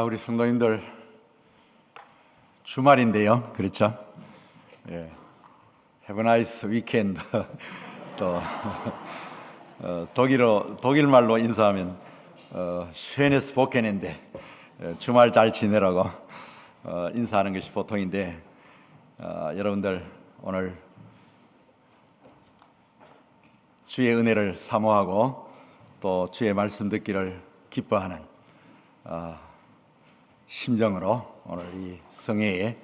우리 성도님들 주말인데요, 그렇죠? 예, Have a nice weekend. 또 독일 말로 인사하면 쉐네스 보켄인데 주말 잘 지내라고 인사하는 것이 보통인데 여러분들 오늘 주의 은혜를 사모하고 또 주의 말씀 듣기를 기뻐하는 심정으로 오늘 이 성회에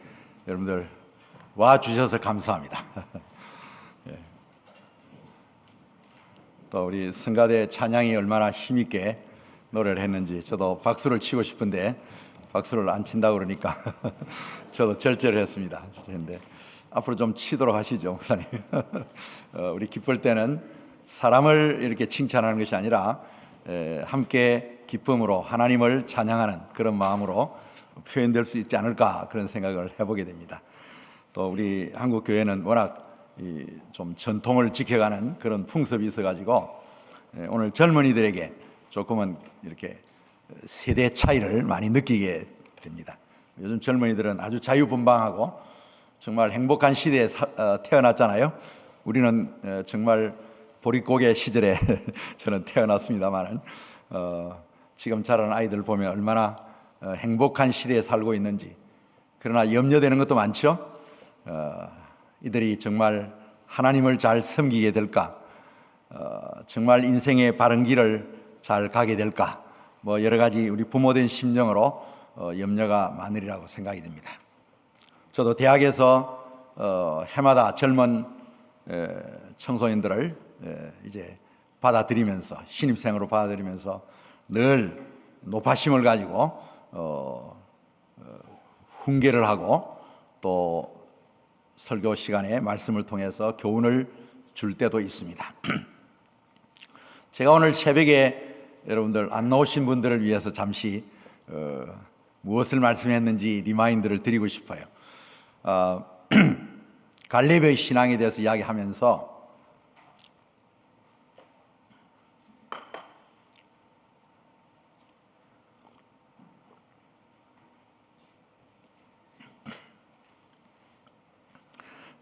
여러분들 와 주셔서 감사합니다. 예. 또 우리 성가대 찬양이 얼마나 힘있게 노래를 했는지 저도 박수를 치고 싶은데 박수를 안 친다고 그러니까 저도 절제를 했습니다. 그런데 앞으로 좀 치도록 하시죠, 목사님. 우리 기쁠 때는 사람을 이렇게 칭찬하는 것이 아니라 함께 기쁨으로 하나님을 찬양하는 그런 마음으로 표현될 수 있지 않을까 그런 생각을 해보게 됩니다. 또 우리 한국 교회는 워낙 좀 전통을 지켜가는 그런 풍습이 있어가지고 오늘 젊은이들에게 조금은 이렇게 세대 차이를 많이 느끼게 됩니다. 요즘 젊은이들은 아주 자유분방하고 정말 행복한 시대에 태어났잖아요. 우리는 정말 보릿고개 시절에 저는 태어났습니다만 지금 자라는 아이들 보면 얼마나 행복한 시대에 살고 있는지. 그러나 염려되는 것도 많죠. 이들이 정말 하나님을 잘 섬기게 될까, 정말 인생의 바른 길을 잘 가게 될까, 뭐 여러 가지 우리 부모된 심정으로 염려가 많으리라고 생각이 됩니다. 저도 대학에서 해마다 젊은 청소년들을 이제 받아들이면서 신입생으로 받아들이면서 늘 노파심을 가지고 훈계를 하고 또 설교 시간에 말씀을 통해서 교훈을 줄 때도 있습니다. 제가 오늘 새벽에 여러분들 안 나오신 분들을 위해서 잠시 무엇을 말씀했는지 리마인드를 드리고 싶어요. 갈렙의 신앙에 대해서 이야기하면서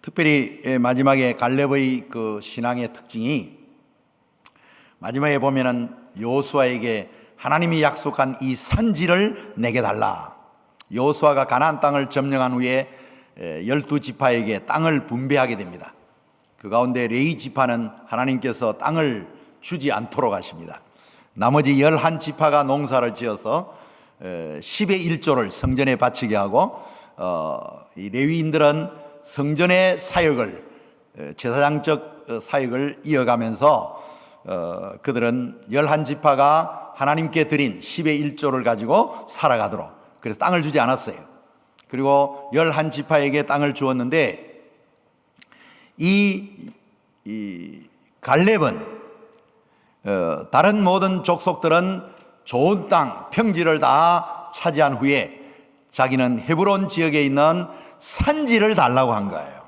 특별히 마지막에 갈렙의 그 신앙의 특징이 마지막에 보면은 여호수아에게 하나님이 약속한 이 산지를 내게 달라. 여호수아가 가나안 땅을 점령한 후에 12지파에게 땅을 분배하게 됩니다. 그 가운데 레위 지파는 하나님께서 땅을 주지 않도록 하십니다. 나머지 11지파가 농사를 지어서 10의 1조를 성전에 바치게 하고 이 레위인들은 성전의 사역을, 제사장적 사역을 이어가면서 그들은 11지파가 하나님께 드린 10의 1조를 가지고 살아가도록, 그래서 땅을 주지 않았어요. 그리고 11지파에게 땅을 주었는데 이 갈렙은 다른 모든 족속들은 좋은 땅, 평지를 다 차지한 후에 자기는 헤브론 지역에 있는 산지를 달라고 한 거예요.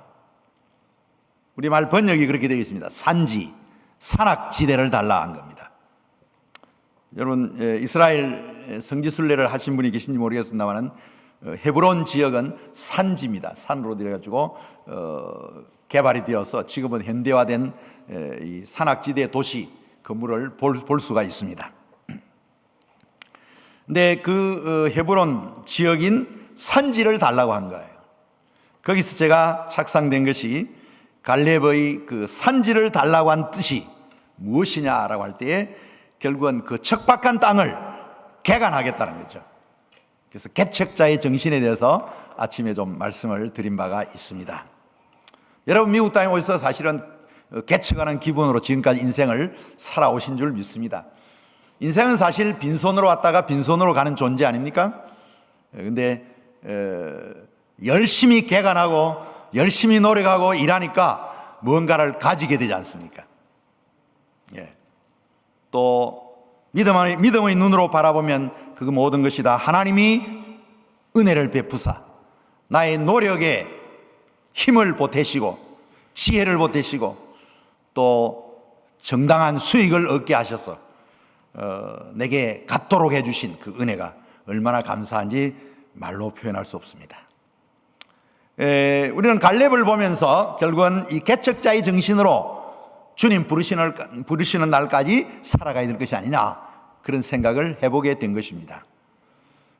우리말 번역이 그렇게 되어 있습니다. 산지, 산악지대를 달라 한 겁니다. 여러분 이스라엘 성지순례를 하신 분이 계신지 모르겠습니다만 헤브론 지역은 산지입니다. 산으로 되어가지고 개발이 되어서 지금은 현대화된 이 산악지대 도시 건물을 볼 수가 있습니다. 근데 그 헤브론 지역인 산지를 달라고 한 거예요. 거기서 제가 착상된 것이 갈렙의 그 산지를 달라고 한 뜻이 무엇이냐라고 할 때에 결국은 그 척박한 땅을 개간하겠다는 거죠. 그래서 개척자의 정신에 대해서 아침에 좀 말씀을 드린 바가 있습니다. 여러분 미국 땅에 오셔서 사실은 개척하는 기분으로 지금까지 인생을 살아오신 줄 믿습니다. 인생은 사실 빈손으로 왔다가 빈손으로 가는 존재 아닙니까? 근데 열심히 개간하고 열심히 노력하고 일하니까 뭔가를 가지게 되지 않습니까? 예. 또 믿음의 눈으로 바라보면 그 모든 것이 다 하나님이 은혜를 베푸사 나의 노력에 힘을 보태시고 지혜를 보태시고 또 정당한 수익을 얻게 하셔서 내게 갖도록 해주신 그 은혜가 얼마나 감사한지 말로 표현할 수 없습니다. 우리는 갈렙을 보면서 결국은 이 개척자의 정신으로 주님 부르시는 날까지 살아가야 될 것이 아니냐, 그런 생각을 해보게 된 것입니다.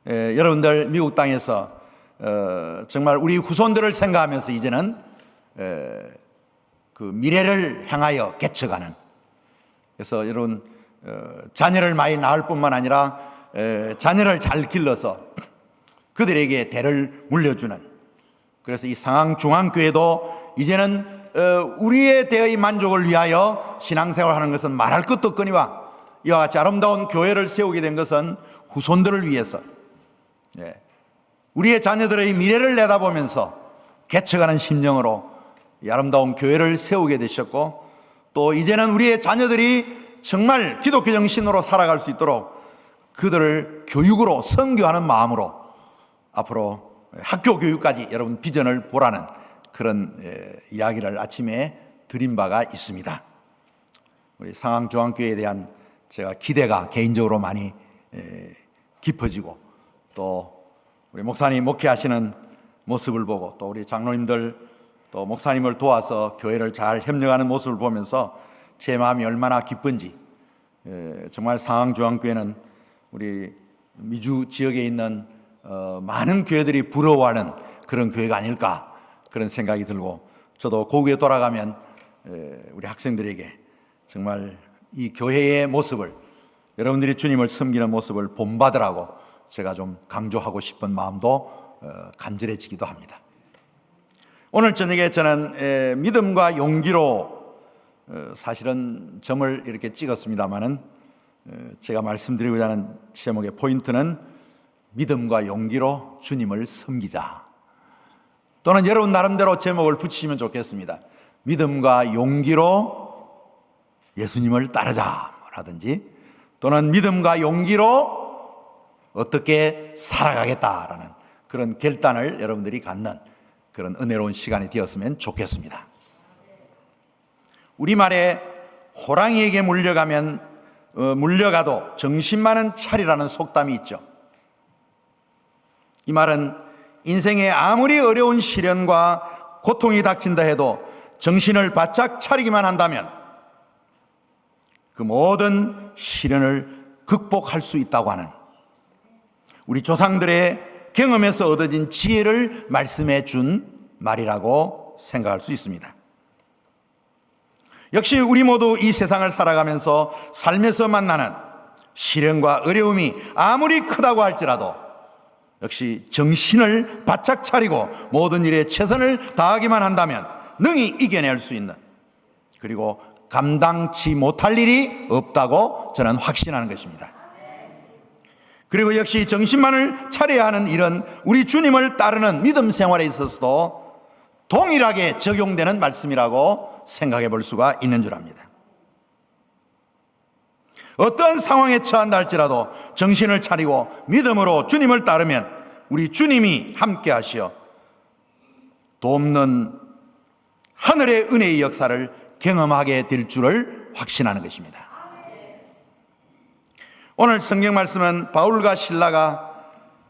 여러분들 미국 땅에서 정말 우리 후손들을 생각하면서 이제는 그 미래를 향하여 개척하는, 그래서 여러분 자녀를 많이 낳을 뿐만 아니라 자녀를 잘 길러서 그들에게 대를 물려주는, 그래서 이 상황중앙교회도 이제는 우리의 대의 만족을 위하여 신앙생활하는 것은 말할 것도 없거니와 이와 같이 아름다운 교회를 세우게 된 것은 후손들을 위해서, 우리의 자녀들의 미래를 내다보면서 개척하는 심령으로 이 아름다운 교회를 세우게 되셨고, 또 이제는 우리의 자녀들이 정말 기독교 정신으로 살아갈 수 있도록 그들을 교육으로 선교하는 마음으로 앞으로 학교 교육까지 여러분 비전을 보라는 그런 이야기를 아침에 드린 바가 있습니다. 우리 상황중앙교회에 대한 제가 기대가 개인적으로 많이 깊어지고, 또 우리 목사님 목회하시는 모습을 보고, 또 우리 장로님들 또 목사님을 도와서 교회를 잘 협력하는 모습을 보면서 제 마음이 얼마나 기쁜지, 정말 상황중앙교회는 우리 미주 지역에 있는 많은 교회들이 부러워하는 그런 교회가 아닐까, 그런 생각이 들고, 저도 고국에 돌아가면 우리 학생들에게 정말 이 교회의 모습을, 여러분들이 주님을 섬기는 모습을 본받으라고 제가 좀 강조하고 싶은 마음도 간절해지기도 합니다. 오늘 저녁에 저는 믿음과 용기로 사실은 점을 이렇게 찍었습니다마는 제가 말씀드리고자 하는 제목의 포인트는 믿음과 용기로 주님을 섬기자, 또는 여러분 나름대로 제목을 붙이시면 좋겠습니다. 믿음과 용기로 예수님을 따르자 라든지, 또는 믿음과 용기로 어떻게 살아가겠다라는 그런 결단을 여러분들이 갖는 그런 은혜로운 시간이 되었으면 좋겠습니다. 우리말에 호랑이에게 물려가도 정신만은 차리라는 속담이 있죠. 이 말은 인생에 아무리 어려운 시련과 고통이 닥친다 해도 정신을 바짝 차리기만 한다면 그 모든 시련을 극복할 수 있다고 하는 우리 조상들의 경험에서 얻어진 지혜를 말씀해 준 말이라고 생각할 수 있습니다. 역시 우리 모두 이 세상을 살아가면서 삶에서 만나는 시련과 어려움이 아무리 크다고 할지라도 역시 정신을 바짝 차리고 모든 일에 최선을 다하기만 한다면 능히 이겨낼 수 있는, 그리고 감당치 못할 일이 없다고 저는 확신하는 것입니다. 그리고 역시 정신만을 차려야 하는 일은 우리 주님을 따르는 믿음 생활에 있어서도 동일하게 적용되는 말씀이라고 생각해 볼 수가 있는 줄 압니다. 어떤 상황에 처한다 할지라도 정신을 차리고 믿음으로 주님을 따르면 우리 주님이 함께 하시어 돕는 하늘의 은혜의 역사를 경험하게 될 줄을 확신하는 것입니다. 오늘 성경 말씀은 바울과 실라가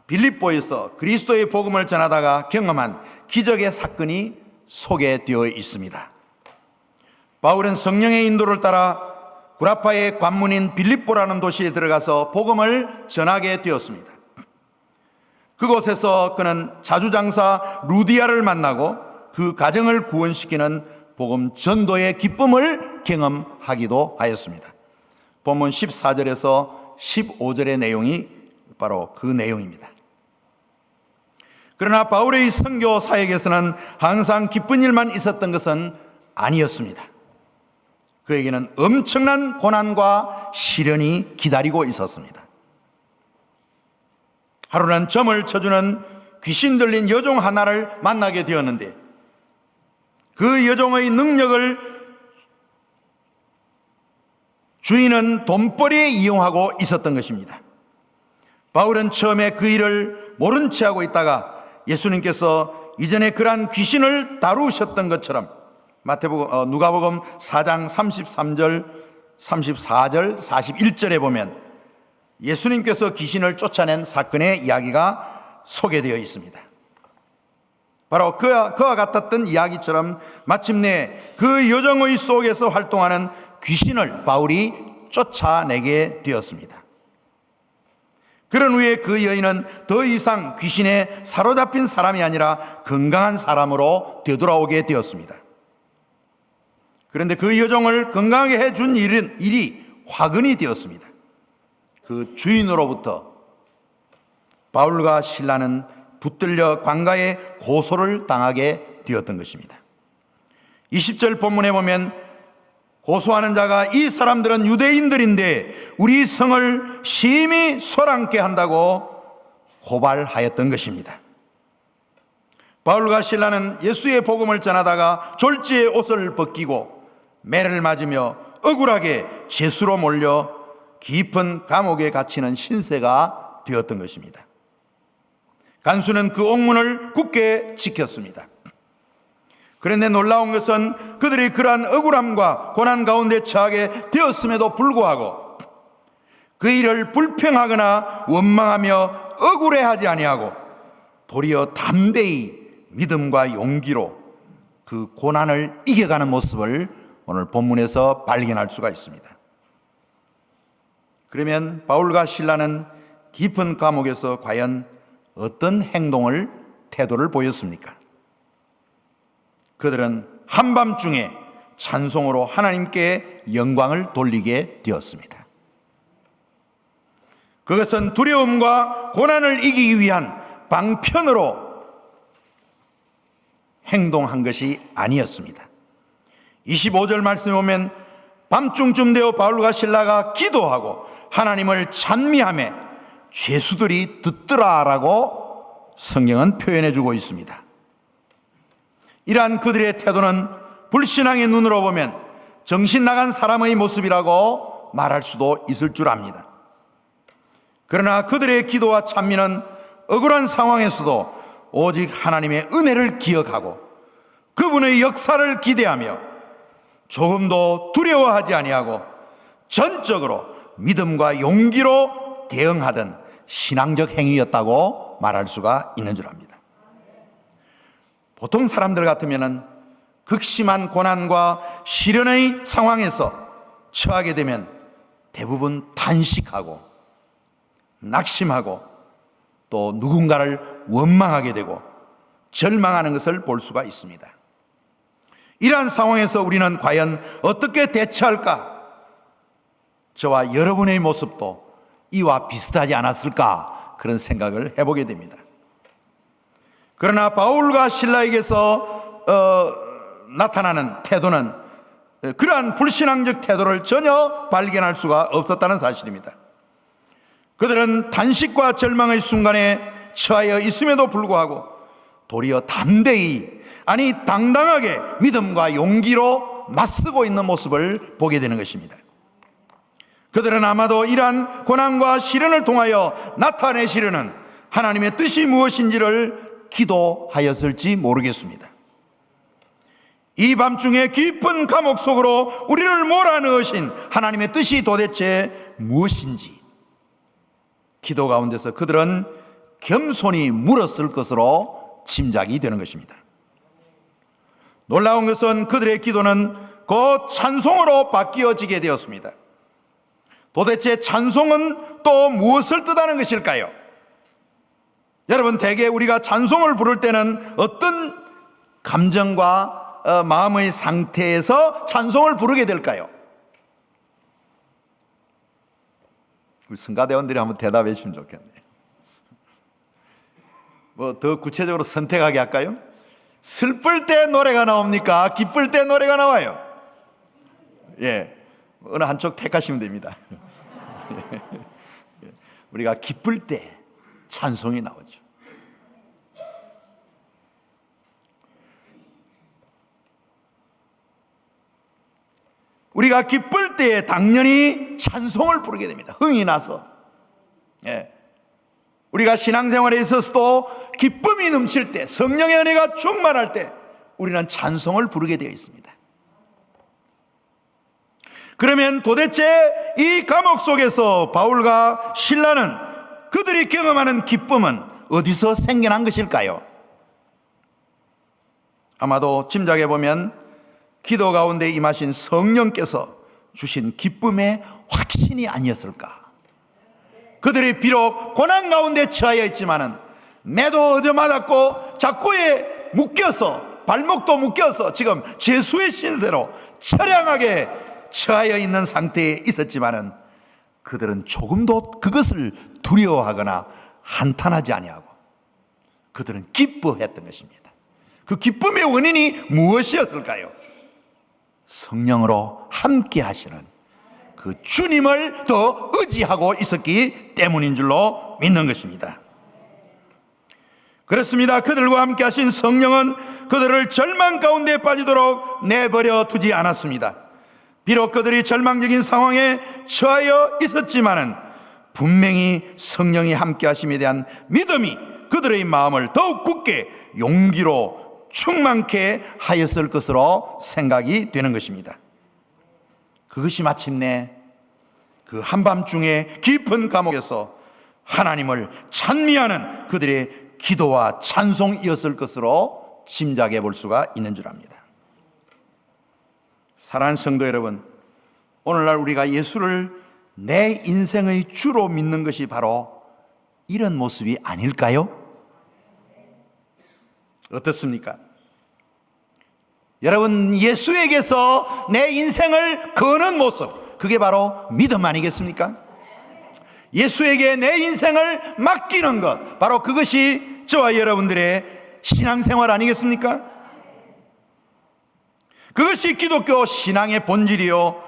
빌립보에서 그리스도의 복음을 전하다가 경험한 기적의 사건이 소개되어 있습니다. 바울은 성령의 인도를 따라 구라파의 관문인 빌립보라는 도시에 들어가서 복음을 전하게 되었습니다. 그곳에서 그는 자주장사 루디아를 만나고 그 가정을 구원시키는 복음 전도의 기쁨을 경험하기도 하였습니다. 본문 14절에서 15절의 내용이 바로 그 내용입니다. 그러나 바울의 선교 사역에서는 항상 기쁜 일만 있었던 것은 아니었습니다. 그에게는 엄청난 고난과 시련이 기다리고 있었습니다. 하루는 점을 쳐주는 귀신 들린 여종 하나를 만나게 되었는데 그 여종의 능력을 주인은 돈벌이에 이용하고 있었던 것입니다. 바울은 처음에 그 일을 모른 채 하고 있다가 예수님께서 이전에 그러한 귀신을 다루셨던 것처럼 누가복음 4장 33절, 34절, 41절에 보면 예수님께서 귀신을 쫓아낸 사건의 이야기가 소개되어 있습니다. 바로 그와 같았던 이야기처럼 마침내 그 여정의 속에서 활동하는 귀신을 바울이 쫓아내게 되었습니다. 그런 후에 그 여인은 더 이상 귀신에 사로잡힌 사람이 아니라 건강한 사람으로 되돌아오게 되었습니다. 그런데 그 여정을 건강하게 해준 일이 화근이 되었습니다. 그 주인으로부터 바울과 실라는 붙들려 관가에 고소를 당하게 되었던 것입니다. 20절 본문에 보면 고소하는 자가 이 사람들은 유대인들인데 우리 성을 심히 소란케 한다고 고발하였던 것입니다. 바울과 실라는 예수의 복음을 전하다가 졸지에 옷을 벗기고 매를 맞으며 억울하게 죄수로 몰려 깊은 감옥에 갇히는 신세가 되었던 것입니다. 간수는 그 옥문을 굳게 지켰습니다. 그런데 놀라운 것은 그들이 그러한 억울함과 고난 가운데 처하게 되었음에도 불구하고 그 일을 불평하거나 원망하며 억울해하지 아니하고 도리어 담대히 믿음과 용기로 그 고난을 이겨가는 모습을 오늘 본문에서 발견할 수가 있습니다. 그러면 바울과 실라는 깊은 감옥에서 과연 어떤 행동을, 태도를 보였습니까? 그들은 한밤중에 찬송으로 하나님께 영광을 돌리게 되었습니다. 그것은 두려움과 고난을 이기기 위한 방편으로 행동한 것이 아니었습니다. 25절 말씀에 보면 밤중쯤 되어 바울과 실라가 기도하고 하나님을 찬미하며 죄수들이 듣더라라고 성경은 표현해 주고 있습니다. 이러한 그들의 태도는 불신앙의 눈으로 보면 정신 나간 사람의 모습이라고 말할 수도 있을 줄 압니다. 그러나 그들의 기도와 찬미는 억울한 상황에서도 오직 하나님의 은혜를 기억하고 그분의 역사를 기대하며 조금도 두려워하지 아니하고 전적으로 믿음과 용기로 대응하던 신앙적 행위였다고 말할 수가 있는 줄 압니다. 보통 사람들 같으면 극심한 고난과 시련의 상황에서 처하게 되면 대부분 탄식하고 낙심하고 또 누군가를 원망하게 되고 절망하는 것을 볼 수가 있습니다. 이러한 상황에서 우리는 과연 어떻게 대처할까? 저와 여러분의 모습도 이와 비슷하지 않았을까? 그런 생각을 해보게 됩니다. 그러나 바울과 실라에게서 나타나는 태도는 그러한 불신앙적 태도를 전혀 발견할 수가 없었다는 사실입니다. 그들은 단식과 절망의 순간에 처하여 있음에도 불구하고 도리어 담대히, 아니 당당하게 믿음과 용기로 맞서고 있는 모습을 보게 되는 것입니다. 그들은 아마도 이러한 고난과 시련을 통하여 나타내시려는 하나님의 뜻이 무엇인지를 기도하였을지 모르겠습니다. 이 밤중에 깊은 감옥 속으로 우리를 몰아넣으신 하나님의 뜻이 도대체 무엇인지 기도 가운데서 그들은 겸손히 물었을 것으로 짐작이 되는 것입니다. 놀라운 것은 그들의 기도는 곧 찬송으로 바뀌어지게 되었습니다. 도대체 찬송은 또 무엇을 뜻하는 것일까요? 여러분, 대개 우리가 찬송을 부를 때는 어떤 감정과 마음의 상태에서 찬송을 부르게 될까요? 우리 성가대원들이 한번 대답해 주시면 좋겠네요. 뭐 더 구체적으로 선택하게 할까요? 슬플 때 노래가 나옵니까? 기쁠 때 노래가 나와요? 예, 어느 한쪽 택하시면 됩니다. 우리가 기쁠 때 찬송이 나오죠. 우리가 기쁠 때 당연히 찬송을 부르게 됩니다. 흥이 나서. 예. 우리가 신앙생활에 있어서도 기쁨이 넘칠 때, 성령의 은혜가 충만할 때 우리는 찬송을 부르게 되어 있습니다. 그러면 도대체 이 감옥 속에서 바울과 실라는 그들이 경험하는 기쁨은 어디서 생겨난 것일까요? 아마도 짐작해 보면 기도 가운데 임하신 성령께서 주신 기쁨의 확신이 아니었을까. 그들이 비록 고난 가운데 처하여 있지만은 매도 얻어맞았고 작고에 묶여서 발목도 묶여서 지금 죄수의 신세로 처량하게 처하여 있는 상태에 있었지만은 그들은 조금도 그것을 두려워하거나 한탄하지 아니하고 그들은 기뻐했던 것입니다. 그 기쁨의 원인이 무엇이었을까요? 성령으로 함께 하시는 그 주님을 더 의지하고 있었기 때문인 줄로 믿는 것입니다. 그렇습니다. 그들과 함께 하신 성령은 그들을 절망 가운데 빠지도록 내버려 두지 않았습니다. 비록 그들이 절망적인 상황에 처하여 있었지만은 분명히 성령이 함께 하심에 대한 믿음이 그들의 마음을 더욱 굳게 용기로 충만케 하였을 것으로 생각이 되는 것입니다. 그것이 마침내 그 한밤중에 깊은 감옥에서 하나님을 찬미하는 그들의 기도와 찬송이었을 것으로 짐작해 볼 수가 있는 줄 압니다. 사랑하는 성도 여러분, 오늘날 우리가 예수를 내 인생의 주로 믿는 것이 바로 이런 모습이 아닐까요? 어떻습니까? 여러분, 예수에게서 내 인생을 거는 모습, 그게 바로 믿음 아니겠습니까? 예수에게 내 인생을 맡기는 것, 바로 그것이 저와 여러분들의 신앙생활 아니겠습니까? 그것이 기독교 신앙의 본질이요,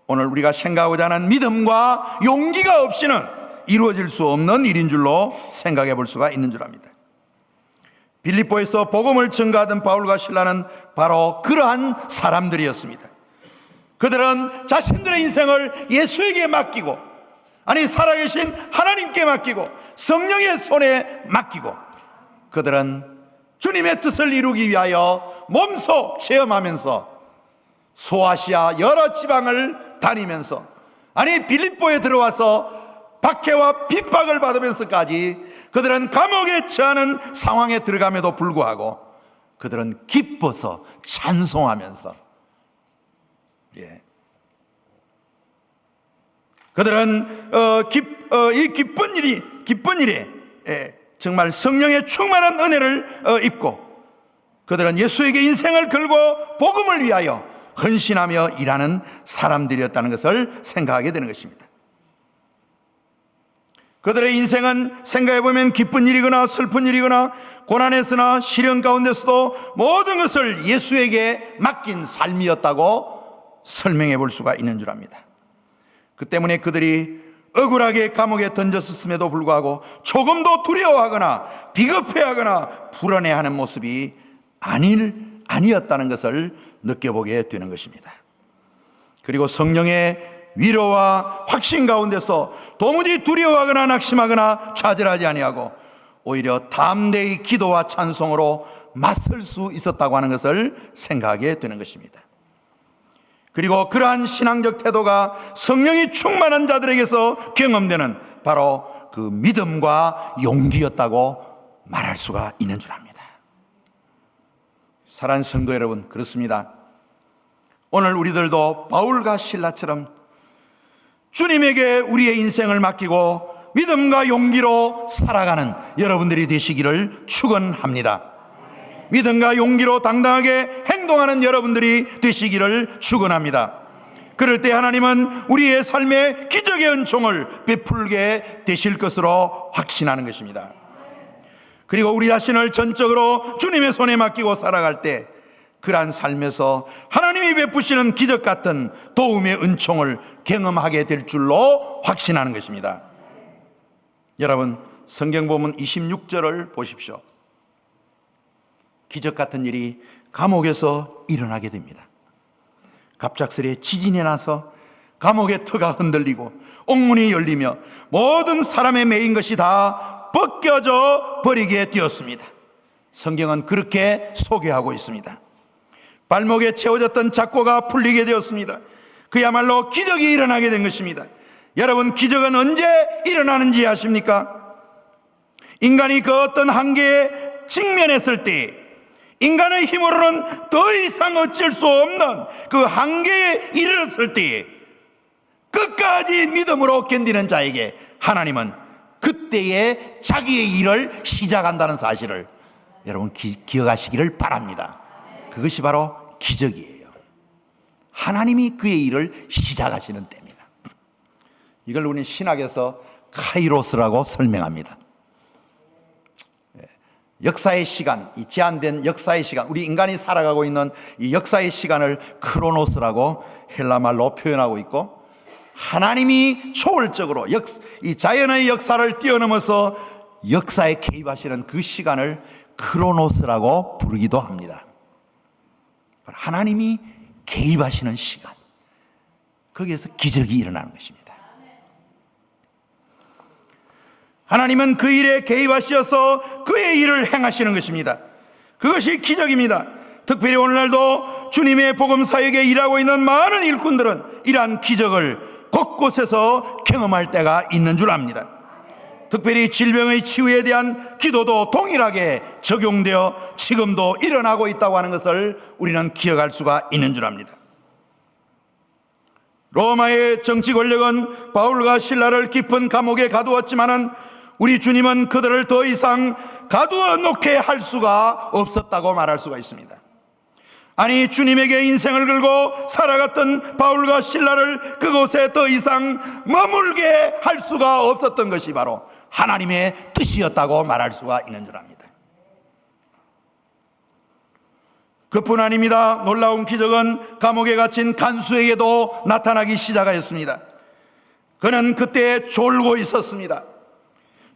오늘 우리가 생각하고자 하는 믿음과 용기가 없이는 이루어질 수 없는 일인 줄로 생각해 볼 수가 있는 줄 압니다. 빌립보에서 복음을 전가하던 바울과 실라는 바로 그러한 사람들이었습니다. 그들은 자신들의 인생을 예수에게 맡기고, 아니 살아계신 하나님께 맡기고 성령의 손에 맡기고, 그들은 주님의 뜻을 이루기 위하여 몸소 체험하면서 소아시아 여러 지방을 다니면서, 아니 빌립보에 들어와서 박해와 핍박을 받으면서까지 그들은 감옥에 처하는 상황에 들어감에도 불구하고 그들은 기뻐서 찬송하면서, 그들은 이 기쁜 일에 정말 성령의 충만한 은혜를 입고 그들은 예수에게 인생을 걸고 복음을 위하여 헌신하며 일하는 사람들이었다는 것을 생각하게 되는 것입니다. 그들의 인생은 생각해보면 기쁜 일이거나 슬픈 일이거나 고난에서나 시련 가운데서도 모든 것을 예수에게 맡긴 삶이었다고 설명해 볼 수가 있는 줄 압니다. 그 때문에 그들이 억울하게 감옥에 던졌음에도 불구하고 조금도 두려워하거나 비겁해하거나 불안해하는 모습이 아니었다는 것을 느껴보게 되는 것입니다. 그리고 성령의 위로와 확신 가운데서 도무지 두려워하거나 낙심하거나 좌절하지 아니하고 오히려 담대히 기도와 찬송으로 맞설 수 있었다고 하는 것을 생각하게 되는 것입니다. 그리고 그러한 신앙적 태도가 성령이 충만한 자들에게서 경험되는 바로 그 믿음과 용기였다고 말할 수가 있는 줄 압니다. 사랑하는 성도 여러분, 그렇습니다. 오늘 우리들도 바울과 실라처럼 주님에게 우리의 인생을 맡기고 믿음과 용기로 살아가는 여러분들이 되시기를 축원합니다. 믿음과 용기로 당당하게 행동하는 여러분들이 되시기를 축원합니다. 그럴 때 하나님은 우리의 삶에 기적의 은총을 베풀게 되실 것으로 확신하는 것입니다. 그리고 우리 자신을 전적으로 주님의 손에 맡기고 살아갈 때 그러한 삶에서 하나님이 베푸시는 기적 같은 도움의 은총을 경험하게 될 줄로 확신하는 것입니다. 여러분, 성경본문 26절을 보십시오. 기적 같은 일이 감옥에서 일어나게 됩니다. 갑작스레 지진이 나서 감옥의 터가 흔들리고 옥문이 열리며 모든 사람의 매인 것이 다 벗겨져 버리게 되었습니다. 성경은 그렇게 소개하고 있습니다. 발목에 채워졌던 작고가 풀리게 되었습니다. 그야말로 기적이 일어나게 된 것입니다. 여러분, 기적은 언제 일어나는지 아십니까? 인간이 그 어떤 한계에 직면했을 때, 인간의 힘으로는 더 이상 어쩔 수 없는 그 한계에 이르렀을 때, 끝까지 믿음으로 견디는 자에게 하나님은 그때에 자기의 일을 시작한다는 사실을 여러분 기억하시기를 바랍니다. 그것이 바로 기적이에요. 하나님이 그의 일을 시작하시는 때입니다. 이걸 우리는 신학에서 카이로스라고 설명합니다. 역사의 시간, 이 제한된 역사의 시간, 우리 인간이 살아가고 있는 이 역사의 시간을 크로노스라고 헬라말로 표현하고 있고, 하나님이 초월적으로 이 자연의 역사를 뛰어넘어서 역사에 개입하시는 그 시간을 크로노스라고 부르기도 합니다. 하나님이 개입하시는 시간, 거기에서 기적이 일어나는 것입니다. 하나님은 그 일에 개입하셔서 그의 일을 행하시는 것입니다. 그것이 기적입니다. 특별히 오늘날도 주님의 복음 사역에 일하고 있는 많은 일꾼들은 이러한 기적을 곳곳에서 경험할 때가 있는 줄 압니다. 특별히 질병의 치유에 대한 기도도 동일하게 적용되어 지금도 일어나고 있다고 하는 것을 우리는 기억할 수가 있는 줄 압니다. 로마의 정치 권력은 바울과 실라를 깊은 감옥에 가두었지만은 우리 주님은 그들을 더 이상 가두어 놓게 할 수가 없었다고 말할 수가 있습니다. 아니, 주님에게 인생을 걸고 살아갔던 바울과 실라를 그곳에 더 이상 머물게 할 수가 없었던 것이 바로 하나님의 뜻이었다고 말할 수가 있는 줄 압니다. 그뿐 아닙니다. 놀라운 기적은 감옥에 갇힌 간수에게도 나타나기 시작하였습니다. 그는 그때 졸고 있었습니다.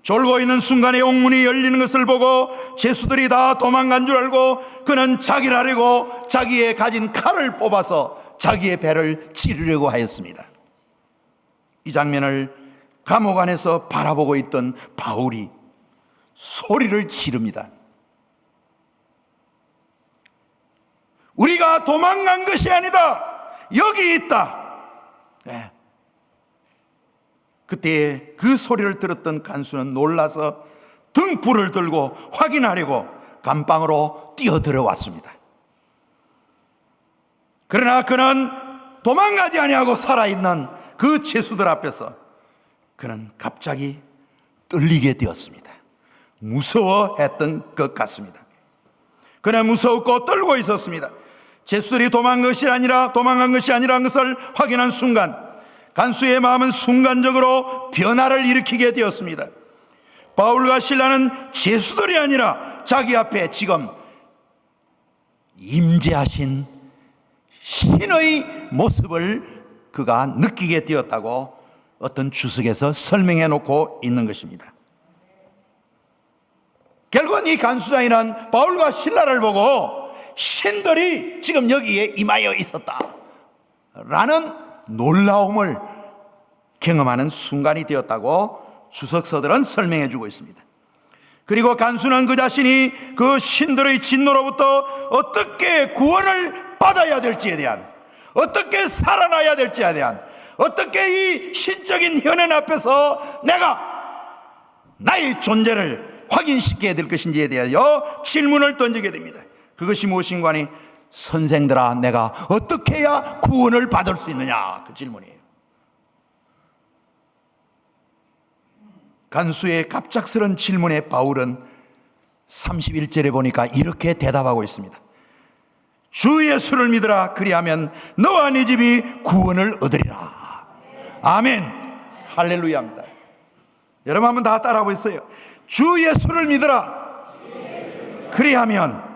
졸고 있는 순간에 옥문이 열리는 것을 보고 죄수들이 다 도망간 줄 알고 그는 자기를 하려고 자기의 가진 칼을 뽑아서 자기의 배를 찌르려고 하였습니다. 이 장면을 감옥 안에서 바라보고 있던 바울이 소리를 지릅니다. 우리가 도망간 것이 아니다. 여기 있다. 네. 그때 그 소리를 들었던 간수는 놀라서 등불을 들고 확인하려고 감방으로 뛰어들어왔습니다. 그러나 그는 도망가지 아니하고 살아있는 그 죄수들 앞에서 그는 갑자기 떨리게 되었습니다. 무서워했던 것 같습니다. 그는 무서웠고 떨고 있었습니다. 죄수들이 도망간 것이 아니라는 것을 확인한 순간 간수의 마음은 순간적으로 변화를 일으키게 되었습니다. 바울과 실라는 죄수들이 아니라 자기 앞에 지금 임재하신 신의 모습을 그가 느끼게 되었다고 어떤 주석에서 설명해 놓고 있는 것입니다. 결국은 이 간수장이는 바울과 실라를 보고 신들이 지금 여기에 임하여 있었다 라는 놀라움을 경험하는 순간이 되었다고 주석서들은 설명해 주고 있습니다. 그리고 간수는 그 자신이 그 신들의 진노로부터 어떻게 구원을 받아야 될지에 대한, 어떻게 살아나야 될지에 대한, 어떻게 이 신적인 현현 앞에서 내가 나의 존재를 확인시켜야 될 것인지에 대하여 질문을 던지게 됩니다. 그것이 무엇인가 하니 선생들아, 내가 어떻게 해야 구원을 받을 수 있느냐, 그 질문이에요. 간수의 갑작스런 질문에 바울은 31절에 보니까 이렇게 대답하고 있습니다. 주 예수를 믿으라. 그리하면 너와 네 집이 구원을 얻으리라. 아멘. 할렐루야입니다. 여러분 한번 다 따라하고 있어요. 주 예수를 믿으라. 그리하면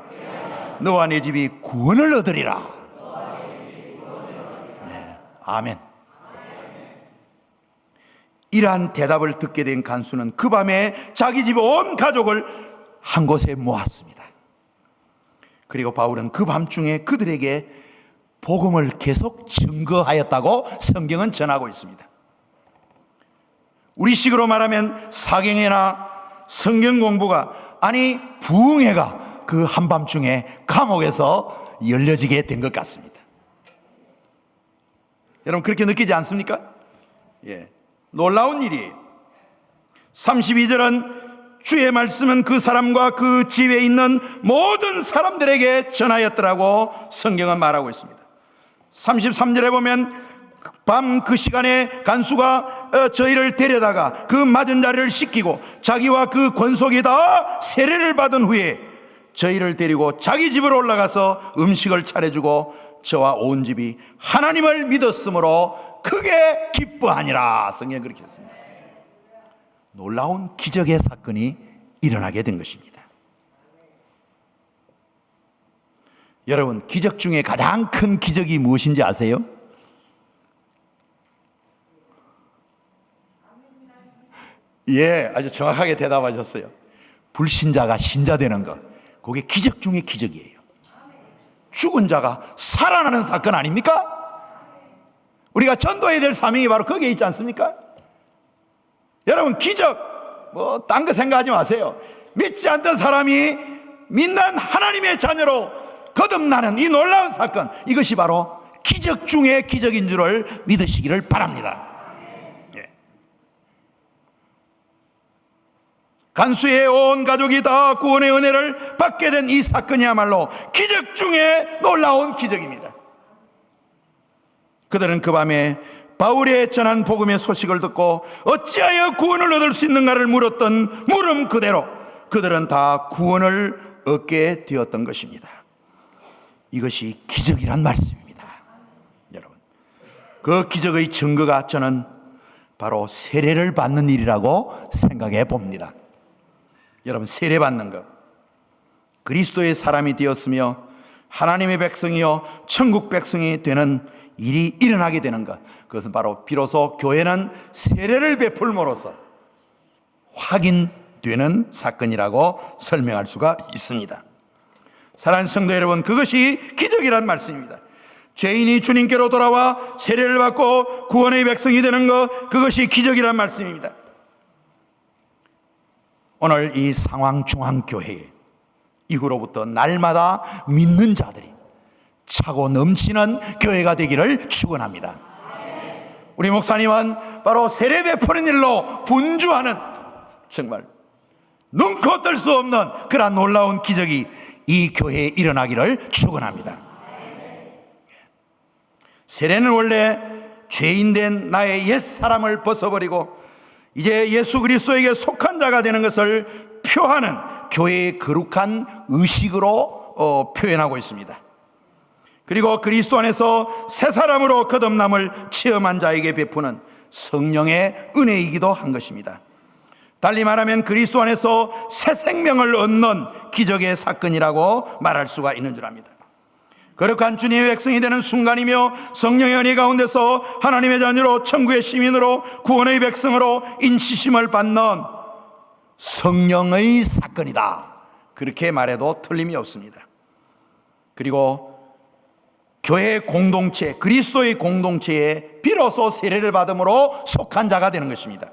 너와 네 집이 구원을 얻으리라. 네, 아멘. 이러한 대답을 듣게 된 간수는 그 밤에 자기 집 온 가족을 한 곳에 모았습니다. 그리고 바울은 그 밤중에 그들에게 복음을 계속 증거하였다고 성경은 전하고 있습니다. 우리식으로 말하면 사경회나 성경 공부가, 아니 부흥회가 그 한밤중에 감옥에서 열려지게 된 것 같습니다. 여러분 그렇게 느끼지 않습니까? 예, 놀라운 일이에요. 32절은 주의 말씀은 그 사람과 그 집에 있는 모든 사람들에게 전하였더라고 성경은 말하고 있습니다. 33절에 보면 밤 그 시간에 간수가 저희를 데려다가 그 맞은 자리를 씻기고 자기와 그 권속이 다 세례를 받은 후에 저희를 데리고 자기 집으로 올라가서 음식을 차려주고 저와 온 집이 하나님을 믿었으므로 크게 기뻐하니라. 성경에 그렇게 했습니다. 놀라운 기적의 사건이 일어나게 된 것입니다. 여러분, 기적 중에 가장 큰 기적이 무엇인지 아세요? 예, 아주 정확하게 대답하셨어요. 불신자가 신자 되는 것, 그게 기적 중의 기적이에요. 죽은 자가 살아나는 사건 아닙니까? 우리가 전도해야 될 사명이 바로 거기에 있지 않습니까? 여러분, 기적 딴 거 생각하지 마세요. 믿지 않던 사람이 믿는 하나님의 자녀로 거듭나는 이 놀라운 사건, 이것이 바로 기적 중의 기적인 줄을 믿으시기를 바랍니다. 예. 간수의 온 가족이 다 구원의 은혜를 받게 된 이 사건이야말로 기적 중에 놀라운 기적입니다. 그들은 그 밤에 바울의 전한 복음의 소식을 듣고 어찌하여 구원을 얻을 수 있는가를 물었던 물음 그대로 그들은 다 구원을 얻게 되었던 것입니다. 이것이 기적이란 말씀입니다. 여러분, 그 기적의 증거가 저는 바로 세례를 받는 일이라고 생각해 봅니다. 여러분, 세례 받는 것, 그리스도의 사람이 되었으며 하나님의 백성이요 천국 백성이 되는 일이 일어나게 되는 것, 그것은 바로 비로소 교회는 세례를 베풀므로써 확인되는 사건이라고 설명할 수가 있습니다. 사랑하는 성도 여러분, 그것이 기적이란 말씀입니다. 죄인이 주님께로 돌아와 세례를 받고 구원의 백성이 되는 것, 그것이 기적이란 말씀입니다. 오늘 이 상황중앙교회 이후로부터 날마다 믿는 자들이 차고 넘치는 교회가 되기를 축원합니다. 우리 목사님은 바로 세례 베푸는 일로 분주하는, 정말 눈코 뜰 수 없는 그러한 놀라운 기적이 이 교회에 일어나기를 축원합니다. 세례는 원래 죄인된 나의 옛사람을 벗어버리고 이제 예수 그리스도에게 속한 자가 되는 것을 표하는 교회의 거룩한 의식으로 표현하고 있습니다. 그리고 그리스도 안에서 새 사람으로 거듭남을 체험한 자에게 베푸는 성령의 은혜이기도 한 것입니다. 달리 말하면 그리스도 안에서 새 생명을 얻는 기적의 사건이라고 말할 수가 있는 줄 압니다. 거룩한 주님의 백성이 되는 순간이며 성령의 은혜 가운데서 하나님의 자녀로 천국의 시민으로 구원의 백성으로 인치심을 받는 성령의 사건이다, 그렇게 말해도 틀림이 없습니다. 그리고 교회 공동체, 그리스도의 공동체에 비로소 세례를 받음으로 속한 자가 되는 것입니다.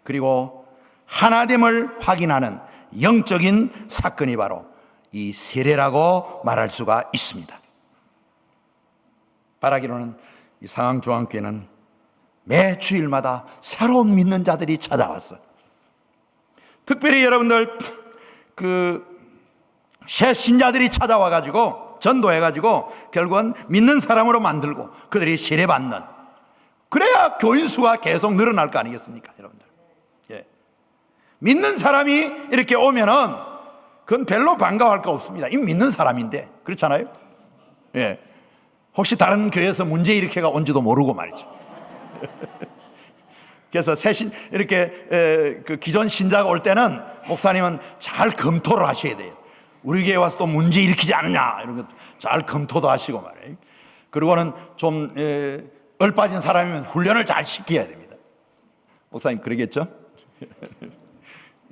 그리고 하나됨을 확인하는 영적인 사건이 바로 이 세례라고 말할 수가 있습니다. 바라기로는 이 상황중앙교회는 매 주일마다 새로운 믿는 자들이 찾아왔어요. 특별히 여러분들 새 신자들이 찾아와가지고 전도해가지고 결국은 믿는 사람으로 만들고 그들이 세례받는, 그래야 교인 수가 계속 늘어날 거 아니겠습니까, 여러분들? 예. 믿는 사람이 이렇게 오면은 그건 별로 반가워할 거 없습니다. 이미 믿는 사람인데, 그렇잖아요? 예. 혹시 다른 교회에서 문제 일으켜가 온지도 모르고 말이죠. 그래서 이렇게 그 기존 신자가 올 때는 목사님은 잘 검토를 하셔야 돼요. 우리 교회 와서 또 문제 일으키지 않느냐, 이런 것 잘 검토도 하시고 말이에요. 그리고는 좀 얼빠진 사람이면 훈련을 잘 시켜야 됩니다. 목사님 그러겠죠?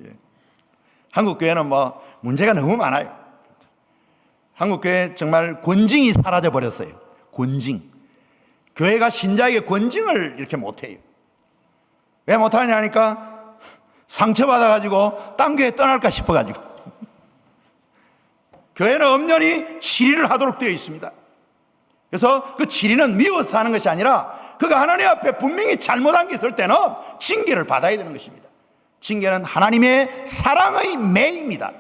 예. 한국 교회는 뭐 문제가 너무 많아요. 한국 교회 정말 권징이 사라져 버렸어요. 권징. 교회가 신자에게 권징을 이렇게 못해요. 왜 못하냐 하니까 상처받아가지고 딴 교회 떠날까 싶어가지고. 교회는 엄연히 질의를 하도록 되어 있습니다. 그래서 그 치리는 미워서 하는 것이 아니라 그가 하나님 앞에 분명히 잘못한 게 있을 때는 징계를 받아야 되는 것입니다. 징계는 하나님의 사랑의 매입니다.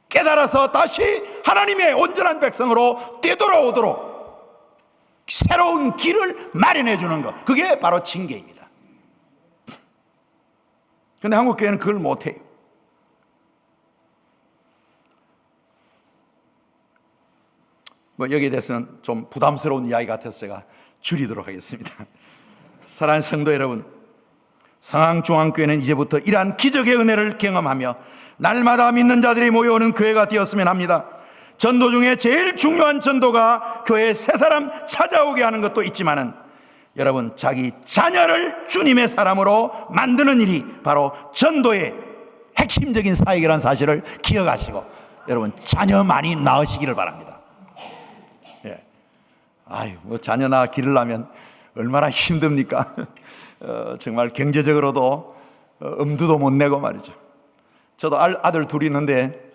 깨달아서 다시 하나님의 온전한 백성으로 되돌아오도록 새로운 길을 마련해 주는 것, 그게 바로 징계입니다. 그런데 한국교회는 그걸 못해요. 여기에 대해서는 좀 부담스러운 이야기 같아서 제가 줄이도록 하겠습니다. 사랑하는 성도 여러분, 상황중앙교회는 이제부터 이러한 기적의 은혜를 경험하며 날마다 믿는 자들이 모여오는 교회가 되었으면 합니다. 전도 중에 제일 중요한 전도가 교회에 새 사람 찾아오게 하는 것도 있지만은 여러분, 자기 자녀를 주님의 사람으로 만드는 일이 바로 전도의 핵심적인 사역이라는 사실을 기억하시고 여러분, 자녀 많이 낳으시기를 바랍니다. 자녀 낳아 기르려면 얼마나 힘듭니까? 정말 경제적으로도 엄두도 못 내고 말이죠. 저도 아들 둘이 있는데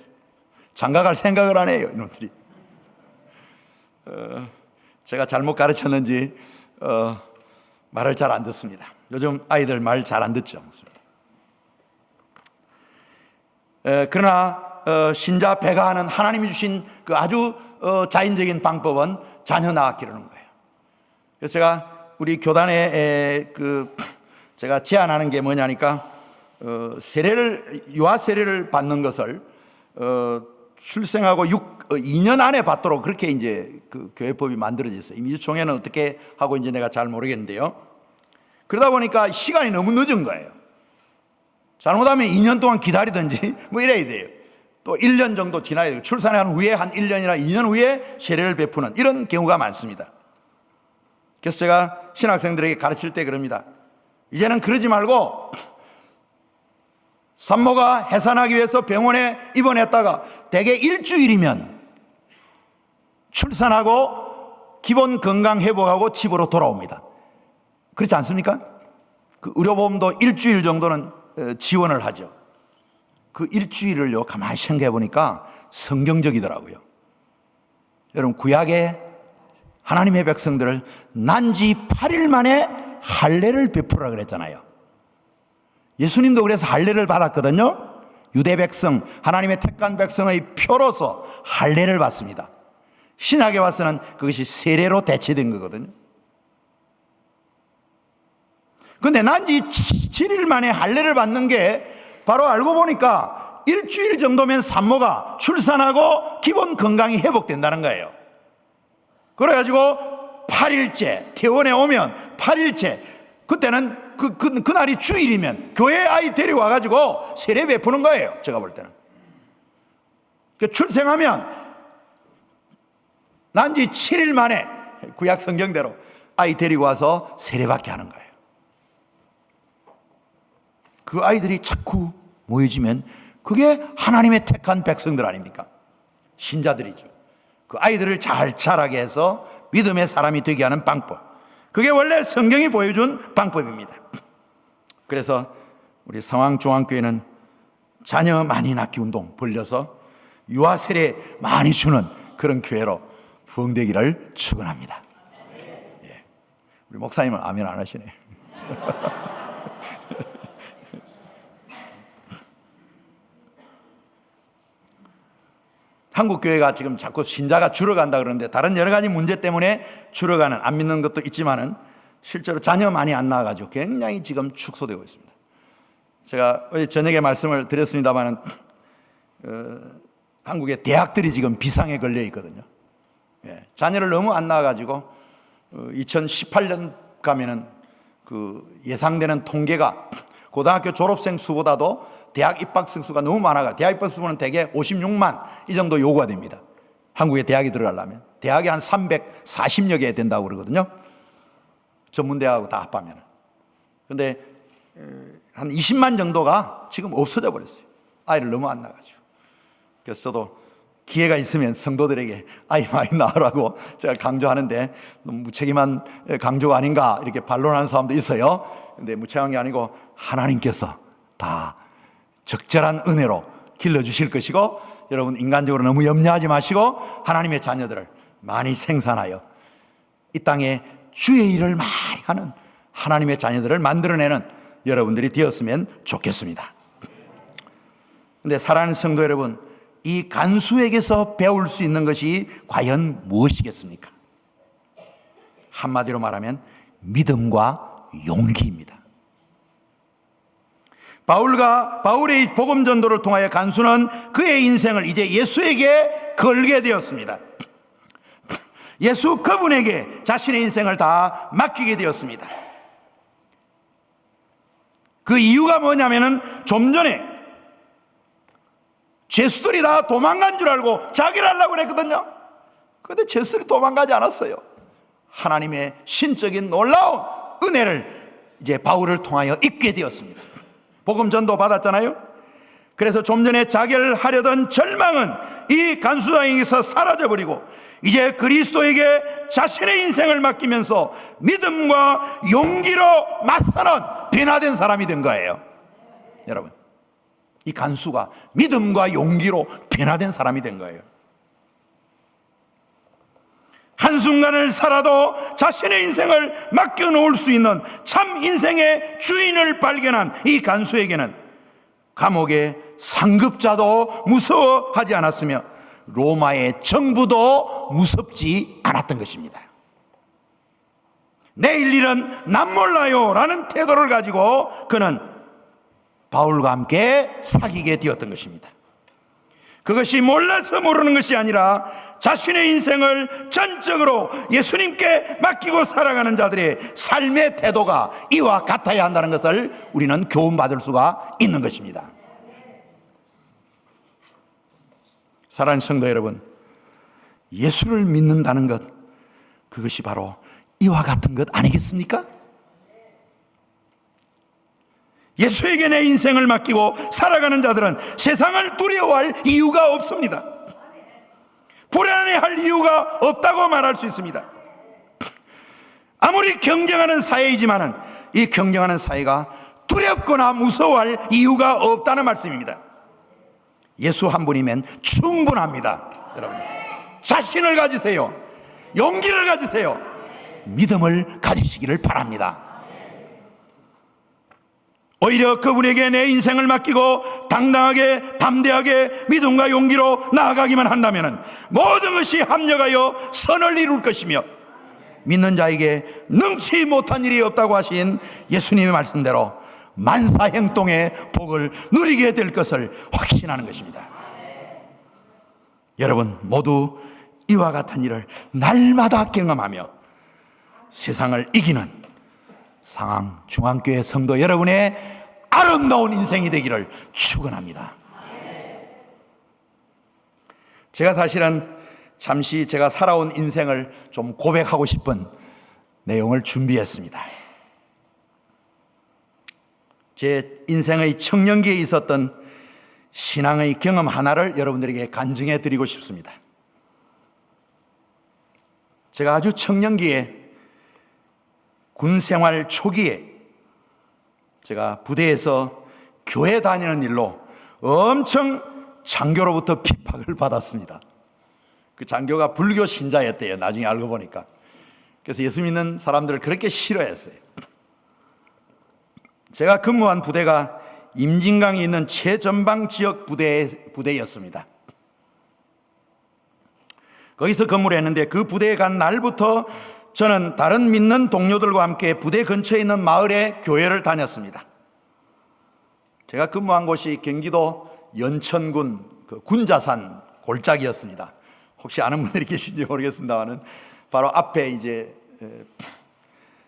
장가갈 생각을 안 해요, 이놈들이. 제가 잘못 가르쳤는지 말을 잘 안 듣습니다. 요즘 아이들 말 잘 안 듣죠. 그러나 신자 배가하는 하나님이 주신 그 아주 자연적인 방법은 자녀 낳아 기르는 거예요. 그래서 제가 우리 교단에 제가 제안하는 게 뭐냐니까 유아 세례를 받는 것을 출생하고 2년 안에 받도록 그렇게 이제 그 교회법이 만들어져 있어요. 임시총회는 어떻게 하고 이제 내가 잘 모르겠는데요. 그러다 보니까 시간이 너무 늦은 거예요. 잘못하면 2년 동안 기다리든지 뭐 이래야 돼요. 또 1년 정도 지나야 돼요. 출산한 후에 한 1년이나 2년 후에 세례를 베푸는 이런 경우가 많습니다. 그래서 제가 신학생들에게 가르칠 때 그럽니다. 이제는 그러지 말고 산모가 해산하기 위해서 병원에 입원했다가 대개 일주일이면 출산하고 기본 건강 회복하고 집으로 돌아옵니다. 그렇지 않습니까? 그 의료보험도 일주일 정도는 지원을 하죠. 그 일주일을요, 가만히 생각해 보니까 성경적이더라고요. 여러분, 구약의 하나님의 백성들을 난지 8일 만에 할례를 베풀으라 그랬잖아요. 예수님도 그래서 할례를 받았거든요. 유대 백성, 하나님의 택한 백성의 표로서 할례를 받습니다. 신약에 와서는 그것이 세례로 대체된 거거든요. 그런데 난지 7일 만에 할례를 받는 게 바로 알고 보니까 일주일 정도면 산모가 출산하고 기본 건강이 회복된다는 거예요. 그래가지고 8일째 퇴원해 오면 8일째 그때는 그날이 주일이면 교회 아이 데려와가지고 세례 베푸는 거예요. 제가 볼 때는 출생하면 난지 7일 만에 구약 성경대로 아이 데리고 와서 세례받게 하는 거예요. 그 아이들이 자꾸 모여지면 그게 하나님의 택한 백성들 아닙니까? 신자들이죠. 그 아이들을 잘 자라게 해서 믿음의 사람이 되게 하는 방법, 그게 원래 성경이 보여준 방법입니다. 그래서 우리 성황중앙교회는 자녀 많이 낳기 운동 벌려서 유아 세례 많이 주는 그런 교회로 부흥되기를 축원합니다. 예. 우리 목사님은 아멘 안 하시네. 한국 교회가 지금 자꾸 신자가 줄어간다 그러는데 다른 여러 가지 문제 때문에 줄어가는, 안 믿는 것도 있지만은 실제로 자녀 많이 안 나와가지고 굉장히 지금 축소되고 있습니다. 제가 어제 저녁에 말씀을 드렸습니다만은 한국의 대학들이 지금 비상에 걸려 있거든요. 예, 자녀를 너무 안 낳아가지고 2018년 가면은 그 예상되는 통계가 고등학교 졸업생 수보다도 대학 입학생 수가 너무 많아가 대학 입학 수는 대개 56만 이 정도 요구가 됩니다. 한국에 대학이 들어가려면 대학이 한 340여 개 된다고 그러거든요. 전문대학하고 다 합하면. 그런데 한 20만 정도가 지금 없어져 버렸어요. 아이를 너무 안 낳아가지고. 그래서 저도 기회가 있으면 성도들에게 아이 많이 낳으라고 제가 강조하는데 너무 무책임한 강조가 아닌가 이렇게 반론하는 사람도 있어요. 근데 무책임한 게 아니고 하나님께서 다 적절한 은혜로 길러주실 것이고, 여러분 인간적으로 너무 염려하지 마시고 하나님의 자녀들을 많이 생산하여 이 땅에 주의 일을 많이 하는 하나님의 자녀들을 만들어내는 여러분들이 되었으면 좋겠습니다. 그런데 사랑하는 성도 여러분, 이 간수에게서 배울 수 있는 것이 과연 무엇이겠습니까? 한마디로 말하면 믿음과 용기입니다. 바울의 복음 전도를 통하여 간수는 그의 인생을 이제 예수에게 걸게 되었습니다. 예수 그분에게 자신의 인생을 다 맡기게 되었습니다. 그 이유가 뭐냐면은 좀 전에 죄수들이 다 도망간 줄 알고 자기를 하려고 그랬거든요. 그런데 죄수들이 도망가지 않았어요. 하나님의 신적인 놀라운 은혜를 이제 바울을 통하여 입게 되었습니다. 복음 전도 받았잖아요. 그래서 좀 전에 자결 하려던 절망은 이 간수장에게서 사라져버리고 이제 그리스도에게 자신의 인생을 맡기면서 믿음과 용기로 맞서는 변화된 사람이 된 거예요. 여러분, 이 간수가 믿음과 용기로 변화된 사람이 된 거예요. 한순간을 살아도 자신의 인생을 맡겨놓을 수 있는 참 인생의 주인을 발견한 이 간수에게는 감옥의 상급자도 무서워하지 않았으며 로마의 정부도 무섭지 않았던 것입니다. 내일 일은 난 몰라요 라는 태도를 가지고 그는 바울과 함께 사귀게 되었던 것입니다. 그것이 몰라서 모르는 것이 아니라 자신의 인생을 전적으로 예수님께 맡기고 살아가는 자들의 삶의 태도가 이와 같아야 한다는 것을 우리는 교훈받을 수가 있는 것입니다. 사랑하는 성도 여러분, 예수를 믿는다는 것, 그것이 바로 이와 같은 것 아니겠습니까? 예수에게 내 인생을 맡기고 살아가는 자들은 세상을 두려워할 이유가 없습니다. 불안해할 이유가 없다고 말할 수 있습니다. 아무리 경쟁하는 사회이지만은 이 경쟁하는 사회가 두렵거나 무서워할 이유가 없다는 말씀입니다. 예수 한 분이면 충분합니다. 여러분, 자신을 가지세요. 용기를 가지세요. 믿음을 가지시기를 바랍니다. 오히려 그분에게 내 인생을 맡기고 당당하게 담대하게 믿음과 용기로 나아가기만 한다면 모든 것이 합력하여 선을 이룰 것이며 믿는 자에게 능치 못한 일이 없다고 하신 예수님의 말씀대로 만사형통의 복을 누리게 될 것을 확신하는 것입니다. 여러분 모두 이와 같은 일을 날마다 경험하며 세상을 이기는 상암 중앙교회 성도 여러분의 아름다운 인생이 되기를 축원합니다. 제가 사실은 잠시 제가 살아온 인생을 좀 고백하고 싶은 내용을 준비했습니다. 제 인생의 청년기에 있었던 신앙의 경험 하나를 여러분들에게 간증해 드리고 싶습니다. 제가 아주 청년기에 군 생활 초기에 제가 부대에서 교회 다니는 일로 엄청 장교로부터 핍박을 받았습니다. 그 장교가 불교 신자였대요. 나중에 알고 보니까. 그래서 예수 믿는 사람들을 그렇게 싫어했어요. 제가 근무한 부대가 임진강에 있는 최전방 지역 부대였습니다. 거기서 근무를 했는데 그 부대에 간 날부터 저는 다른 믿는 동료들과 함께 부대 근처에 있는 마을에 교회를 다녔습니다. 제가 근무한 곳이 경기도 연천군 군자산 골짜기였습니다. 혹시 아는 분들이 계신지 모르겠습니다만은 바로 앞에 이제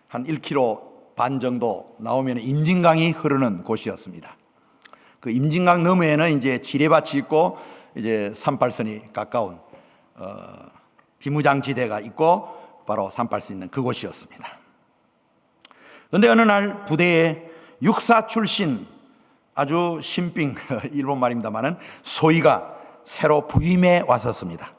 한 1km 반 정도 나오면 임진강이 흐르는 곳이었습니다. 그 임진강 너머에는 이제 지뢰밭이 있고 이제 38선이 가까운 비무장지대가 있고 바로 38선 있는 그곳이었습니다. 그런데 어느 날 부대에 육사 출신 아주 신빙 일본 말입니다만은 소위가 새로 부임해 왔었습니다.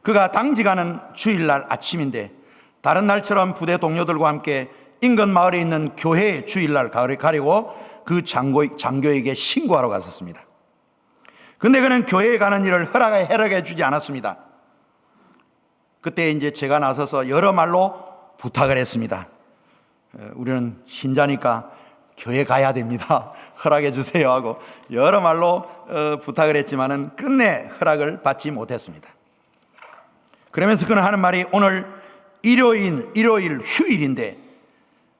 그가 당직하는 주일날 아침인데 다른 날처럼 부대 동료들과 함께 인근 마을에 있는 교회에 주일날 가려고 그 장교에게 신고하러 갔었습니다. 그런데 그는 교회에 가는 일을 허락해 주지 않았습니다. 그때 이제 제가 나서서 여러 말로 부탁을 했습니다. 우리는 신자니까 교회 가야 됩니다. 허락해 주세요 하고 여러 말로 부탁을 했지만은 끝내 허락을 받지 못했습니다. 그러면서 그는 하는 말이 오늘 일요일 휴일인데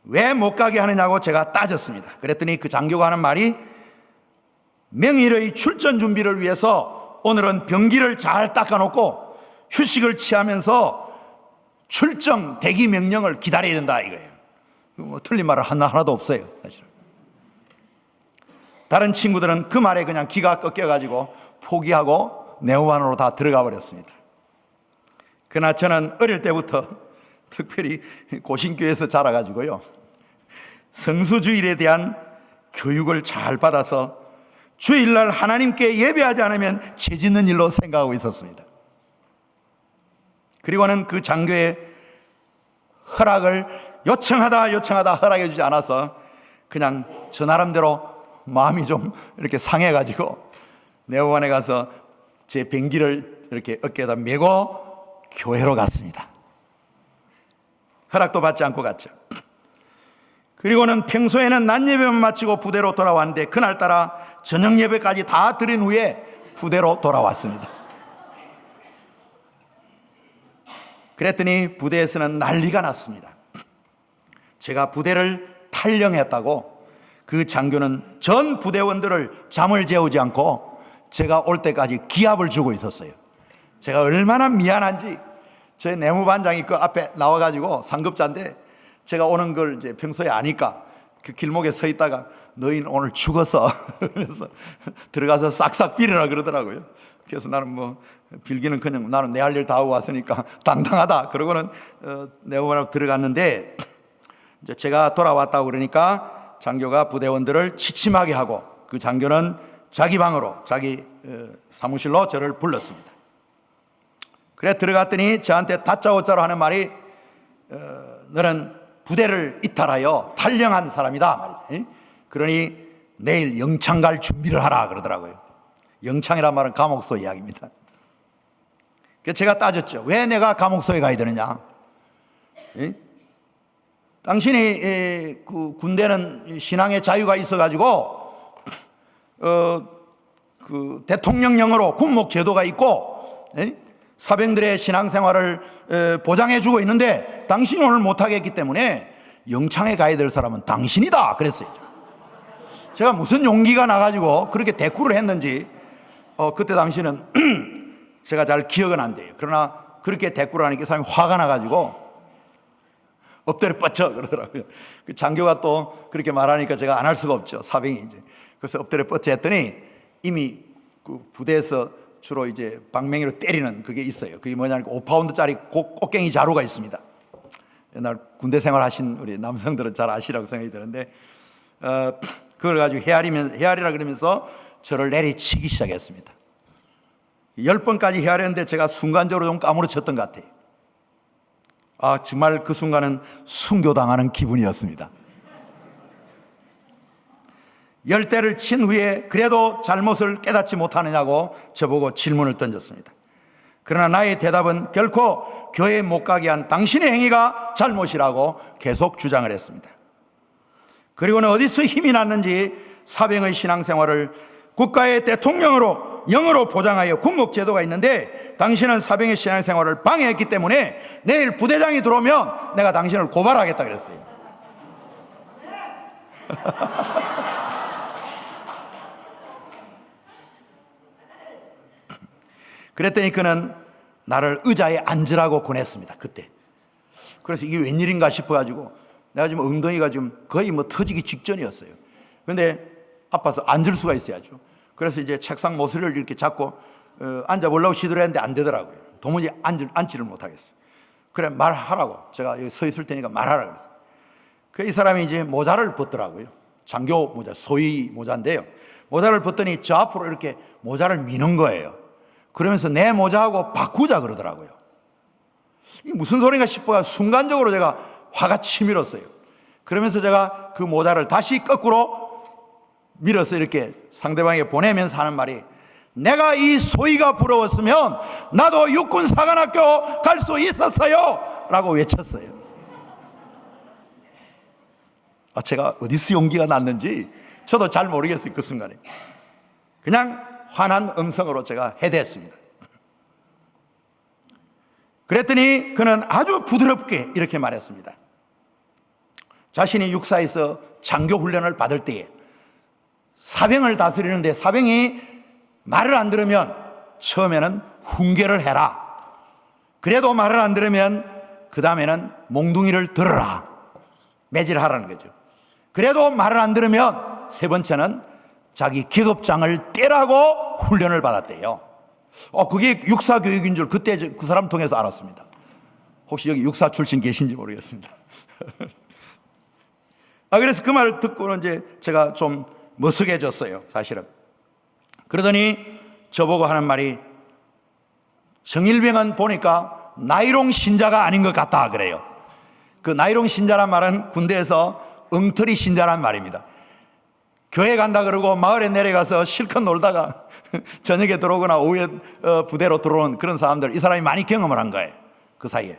왜 못 가게 하느냐고 제가 따졌습니다. 그랬더니 그 장교가 하는 말이 명일의 출전 준비를 위해서 오늘은 병기를 잘 닦아놓고 휴식을 취하면서 출정 대기 명령을 기다려야 된다 이거예요. 뭐 틀린 말은 하나도 없어요. 사실은. 다른 친구들은 그 말에 그냥 기가 꺾여가지고 포기하고 네오반으로 다 들어가 버렸습니다. 그러나 저는 어릴 때부터 특별히 고신교에서 자라가지고요, 성수주일에 대한 교육을 잘 받아서 주일날 하나님께 예배하지 않으면 죄 짓는 일로 생각하고 있었습니다. 그리고는 그 장교의 허락을 요청하다 허락해 주지 않아서 그냥 저 나름대로 마음이 좀 이렇게 상해가지고 네오반에 가서 제 병기를 이렇게 어깨에다 메고 교회로 갔습니다. 허락도 받지 않고 갔죠. 그리고는 평소에는 낮 예배만 마치고 부대로 돌아왔는데 그날따라 저녁 예배까지 다 드린 후에 부대로 돌아왔습니다. 그랬더니 부대에서는 난리가 났습니다. 제가 부대를 탈영했다고 그 장교는 전 부대원들을 잠을 재우지 않고 제가 올 때까지 기합을 주고 있었어요. 제가 얼마나 미안한지 저희 내무반장이 그 앞에 나와가지고 상급자인데 제가 오는 걸 이제 평소에 아니까 그 길목에 서 있다가 너희는 오늘 죽었어. 그래서 들어가서 싹싹 빌으라 그러더라고요. 그래서 나는 뭐 빌기는 그냥 나는 내 할 일 다 하고 왔으니까 당당하다. 그러고는 내무반으로 들어갔는데 이제 제가 돌아왔다고 그러니까 장교가 부대원들을 취침하게 하고 그 장교는 자기 방으로 자기 사무실로 저를 불렀습니다. 그래 들어갔더니 저한테 다짜고짜로 하는 말이 너는 부대를 이탈하여 탈영한 사람이다 말이지. 그러니 내일 영창 갈 준비를 하라 그러더라고요. 영창이란 말은 감옥소 이야기입니다. 그래서 제가 따졌죠. 왜 내가 감옥소에 가야 되느냐? 당신이 그 군대는 신앙의 자유가 있어가지고 그 대통령령으로 군목 제도가 있고 사병들의 신앙생활을 보장해주고 있는데 당신이 오늘 못하겠기 때문에 영창에 가야 될 사람은 당신이다 그랬어요. 제가 무슨 용기가 나가지고 그렇게 대꾸를 했는지 그때 당시는 제가 잘 기억은 안 돼요. 그러나 그렇게 대꾸를 하니까 사람이 화가 나가지고 엎드려 뻗쳐 그러더라고요. 그 장교가 또 그렇게 말하니까 제가 안 할 수가 없죠. 사병이 이제. 그래서 엎드려 뻗쳐 했더니 이미 그 부대에서 주로 이제 방맹이로 때리는 그게 있어요. 그게 뭐냐면 5파운드짜리 꽃갱이 자루가 있습니다. 옛날 군대 생활 하신 우리 남성들은 잘 아시라고 생각이 드는데 그걸 가지고 헤아리라 그러면서 저를 내리치기 시작했습니다. 10번까지 헤아렸는데 제가 순간적으로 좀 까무러쳤던 것 같아요. 정말 그 순간은 순교당하는 기분이었습니다. 10대를 친 후에 그래도 잘못을 깨닫지 못하느냐고 저보고 질문을 던졌습니다. 그러나 나의 대답은 결코 교회에 못 가게 한 당신의 행위가 잘못이라고 계속 주장을 했습니다. 그리고는 어디서 힘이 났는지 사병의 신앙생활을 국가의 대통령으로 영으로 보장하여 군목 제도가 있는데 당신은 사병의 신앙생활을 방해했기 때문에 내일 부대장이 들어오면 내가 당신을 고발하겠다 그랬어요. 그랬더니 그는 나를 의자에 앉으라고 권했습니다. 그때. 그래서 이게 웬일인가 싶어가지고 내가 지금 엉덩이가 지금 거의 뭐 터지기 직전이었어요. 그런데 아파서 앉을 수가 있어야죠. 그래서 이제 책상 모서리를 이렇게 잡고 앉아보려고 시도를 했는데 안 되더라고요. 도무지 앉지를 못하겠어요. 그래 말하라고. 제가 여기 서 있을 테니까 말하라 그랬어요. 이 사람이 이제 모자를 벗더라고요. 장교 모자, 소위 모자인데요. 모자를 벗더니 저 앞으로 이렇게 모자를 미는 거예요. 그러면서 내 모자하고 바꾸자 그러더라고요. 이게 무슨 소리인가 싶어요. 순간적으로 제가 화가 치밀었어요. 그러면서 제가 그 모자를 다시 거꾸로 밀어서 이렇게 상대방에게 보내면서 하는 말이 내가 이 소위가 부러웠으면 나도 육군사관학교 갈 수 있었어요 라고 외쳤어요. 제가 어디서 용기가 났는지 저도 잘 모르겠어요. 그 순간에 그냥 환한 음성으로 제가 해댔습니다. 그랬더니 그는 아주 부드럽게 이렇게 말했습니다. 자신이 육사에서 장교 훈련을 받을 때에 사병을 다스리는데 사병이 말을 안 들으면 처음에는 훈계를 해라. 그래도 말을 안 들으면 그 다음에는 몽둥이를 들어라. 매질하라는 거죠. 그래도 말을 안 들으면 세 번째는 자기 계급장을 떼라고 훈련을 받았대요. 그게 육사 교육인 줄 그때 그 사람 통해서 알았습니다. 혹시 여기 육사 출신 계신지 모르겠습니다. 그래서 그 말을 듣고는 이제 제가 좀 머쓱해졌어요, 사실은. 그러더니 저보고 하는 말이, 정일병은 보니까 나이롱 신자가 아닌 것 같다 그래요. 그 나이롱 신자란 말은 군대에서 엉터리 신자란 말입니다. 교회 간다 그러고 마을에 내려가서 실컷 놀다가 저녁에 들어오거나 오후에 부대로 들어오는 그런 사람들, 이 사람이 많이 경험을 한 거예요, 그 사이에.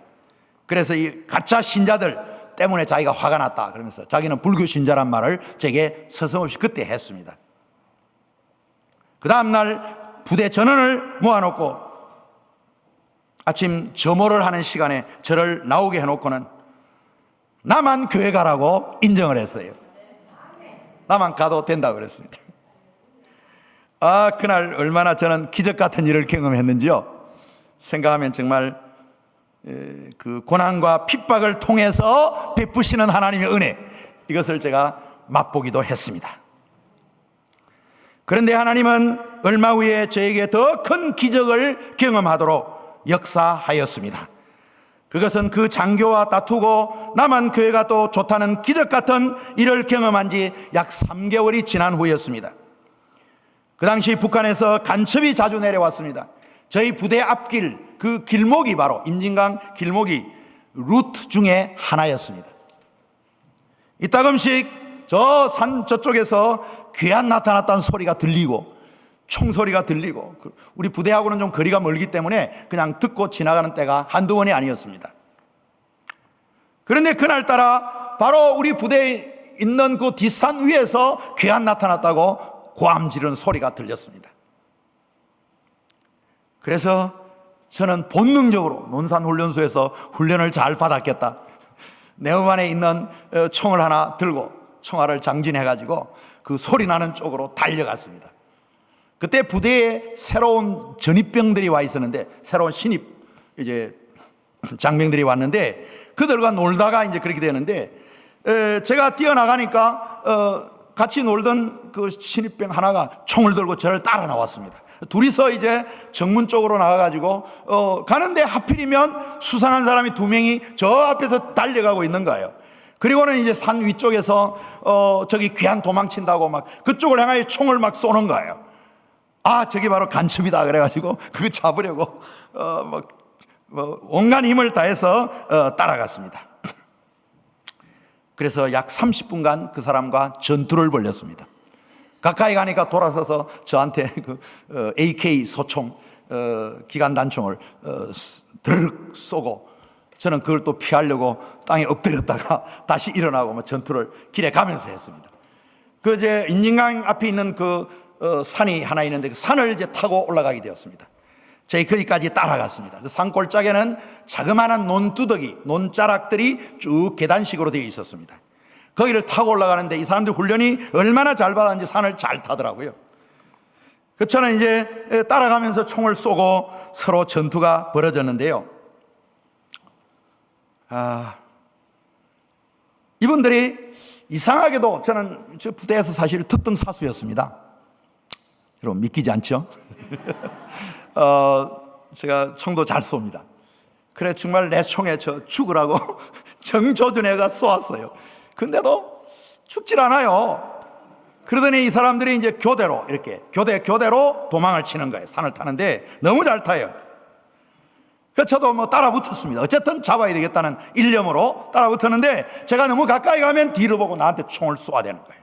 그래서 이 가짜 신자들 때문에 자기가 화가 났다 그러면서 자기는 불교 신자란 말을 제게 서슴없이 그때 했습니다. 그 다음날 부대 전원을 모아놓고 아침 점호를 하는 시간에 저를 나오게 해놓고는 나만 교회 가라고 인정을 했어요. 나만 가도 된다고 그랬습니다. 그날 얼마나 저는 기적 같은 일을 경험했는지요. 생각하면 정말 그 고난과 핍박을 통해서 베푸시는 하나님의 은혜, 이것을 제가 맛보기도 했습니다. 그런데 하나님은 얼마 후에 저에게 더 큰 기적을 경험하도록 역사하였습니다. 그것은 그 장교와 다투고 남한 교회가 또 좋다는 기적 같은 일을 경험한 지 약 3개월이 지난 후였습니다. 그 당시 북한에서 간첩이 자주 내려왔습니다. 저희 부대 앞길, 그 길목이 바로 임진강 길목이 루트 중에 하나였습니다. 이따금씩 저 산 저쪽에서 괴한 나타났다는 소리가 들리고 총소리가 들리고, 우리 부대하고는 좀 거리가 멀기 때문에 그냥 듣고 지나가는 때가 한두 번이 아니었습니다. 그런데 그날따라 바로 우리 부대에 있는 그 뒷산 위에서 괴한 나타났다고 고함 지르는 소리가 들렸습니다. 그래서 저는 본능적으로 논산훈련소에서 훈련을 잘 받았겠다, 내 몸안에 있는 총을 하나 들고 총알을 장진해가지고 그 소리 나는 쪽으로 달려갔습니다. 그때 부대에 새로운 전입병들이 와 있었는데, 새로운 신입 이제 장병들이 왔는데 그들과 놀다가 이제 그렇게 되는데, 제가 뛰어나가니까 같이 놀던 그 신입병 하나가 총을 들고 저를 따라 나왔습니다. 둘이서 이제 정문 쪽으로 나가가지고 가는데 하필이면 수상한 사람이 2명이 저 앞에서 달려가고 있는 거예요. 그리고는 이제 산 위쪽에서 저기 귀한 도망친다고 막 그쪽을 향하여 총을 막 쏘는 거예요. 저기 바로 간첩이다 그래가지고 그거 잡으려고 온갖 힘을 다해서 따라갔습니다. 그래서 약 30분간 그 사람과 전투를 벌였습니다. 가까이 가니까 돌아서서 저한테 그 AK 소총, 기관 단총을 드르륵 쏘고, 저는 그걸 또 피하려고 땅에 엎드렸다가 다시 일어나고 전투를 길에 가면서 했습니다. 그 이제 임진강 앞에 있는 그 산이 하나 있는데 그 산을 이제 타고 올라가게 되었습니다. 저희 거기까지 따라갔습니다. 그 산 골짜기에는 자그마한 논두더기, 논자락들이 쭉 계단식으로 되어 있었습니다. 거기를 타고 올라가는데 이 사람들 훈련이 얼마나 잘 받았는지 산을 잘 타더라고요. 그 저는 이제 따라가면서 총을 쏘고 서로 전투가 벌어졌는데요. 이분들이 이상하게도, 저는 저 부대에서 사실 특등 사수였습니다. 여러분 믿기지 않죠? 제가 총도 잘 쏩니다. 그래 정말 내 총에 저 죽으라고 정조준애가 쏘았어요. 근데도 죽질 않아요. 그러더니 이 사람들이 이제 교대로 이렇게 교대로 도망을 치는 거예요. 산을 타는데 너무 잘 타요. 그래서 저도 따라 붙었습니다. 어쨌든 잡아야 되겠다는 일념으로 따라 붙었는데, 제가 너무 가까이 가면 뒤를 보고 나한테 총을 쏘아대는 거예요.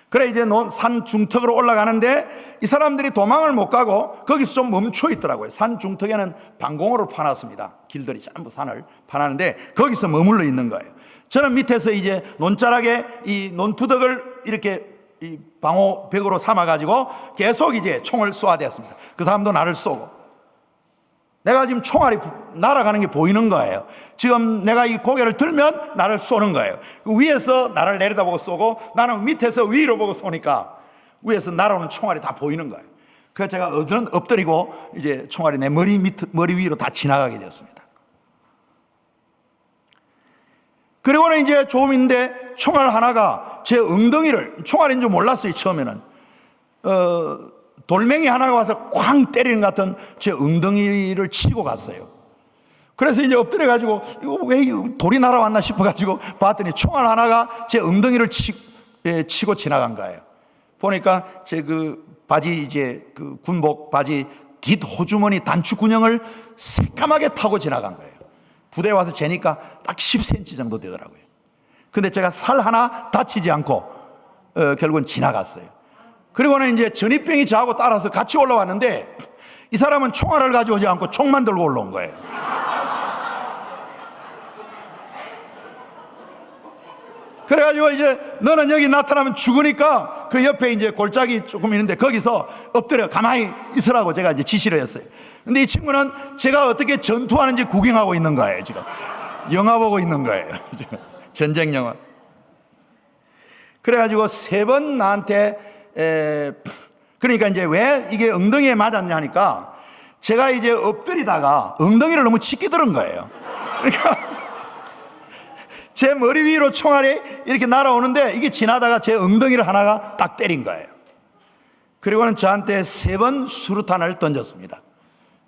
그래 이제 산 중턱으로 올라가는데 이 사람들이 도망을 못 가고 거기서 좀 멈춰 있더라고요. 산 중턱에는 방공호를 파놨습니다. 길들이 전부 산을 파놨는데 거기서 머물러 있는 거예요. 저는 밑에서 이제 논자락에 이 논투덕을 이렇게 이 방호벽으로 삼아가지고 계속 이제 총을 쏘아대었습니다. 그 사람도 나를 쏘고, 내가 지금 총알이 날아가는 게 보이는 거예요. 지금 내가 이 고개를 들면 나를 쏘는 거예요. 위에서 나를 내려다보고 쏘고 나는 밑에서 위로 보고 쏘니까 위에서 날아오는 총알이 다 보이는 거예요. 그래서 제가 엎드리고 이제 총알이 내 머리 위로 다 지나가게 되었습니다. 그리고는 이제 조금인데 총알 하나가 제 엉덩이를, 총알인 줄 몰랐어요 처음에는, 돌멩이 하나가 와서 쾅 때리는 것 같은 제 엉덩이를 치고 갔어요. 그래서 이제 엎드려가지고 이거 왜 돌이 날아왔나 싶어가지고 봤더니 총알 하나가 제 엉덩이를 치고 지나간 거예요. 보니까 제 그 바지, 이제 그 군복 바지 뒷 호주머니 단추구녕을 새까맣게 타고 지나간 거예요. 부대에 와서 재니까 딱 10cm 정도 되더라고요. 근데 제가 살 하나 다치지 않고 결국은 지나갔어요. 그리고는 이제 전입병이 저하고 따라서 같이 올라왔는데 이 사람은 총알을 가져오지 않고 총만 들고 올라온 거예요. 그래가지고 이제 너는 여기 나타나면 죽으니까 그 옆에 이제 골짜기 조금 있는데 거기서 엎드려 가만히 있으라고 제가 이제 지시를 했어요. 근데 이 친구는 제가 어떻게 전투하는지 구경하고 있는 거예요. 지금 영화 보고 있는 거예요. 전쟁 영화. 그래가지고 3번 나한테 그러니까 이제 왜 이게 엉덩이에 맞았냐니까 제가 이제 엎드리다가 엉덩이를 너무 치기 들은 거예요. 그러니까 제 머리 위로 총알이 이렇게 날아오는데 이게 지나다가 제 엉덩이를 하나가 딱 때린 거예요. 그리고는 저한테 3번 수류탄을 던졌습니다.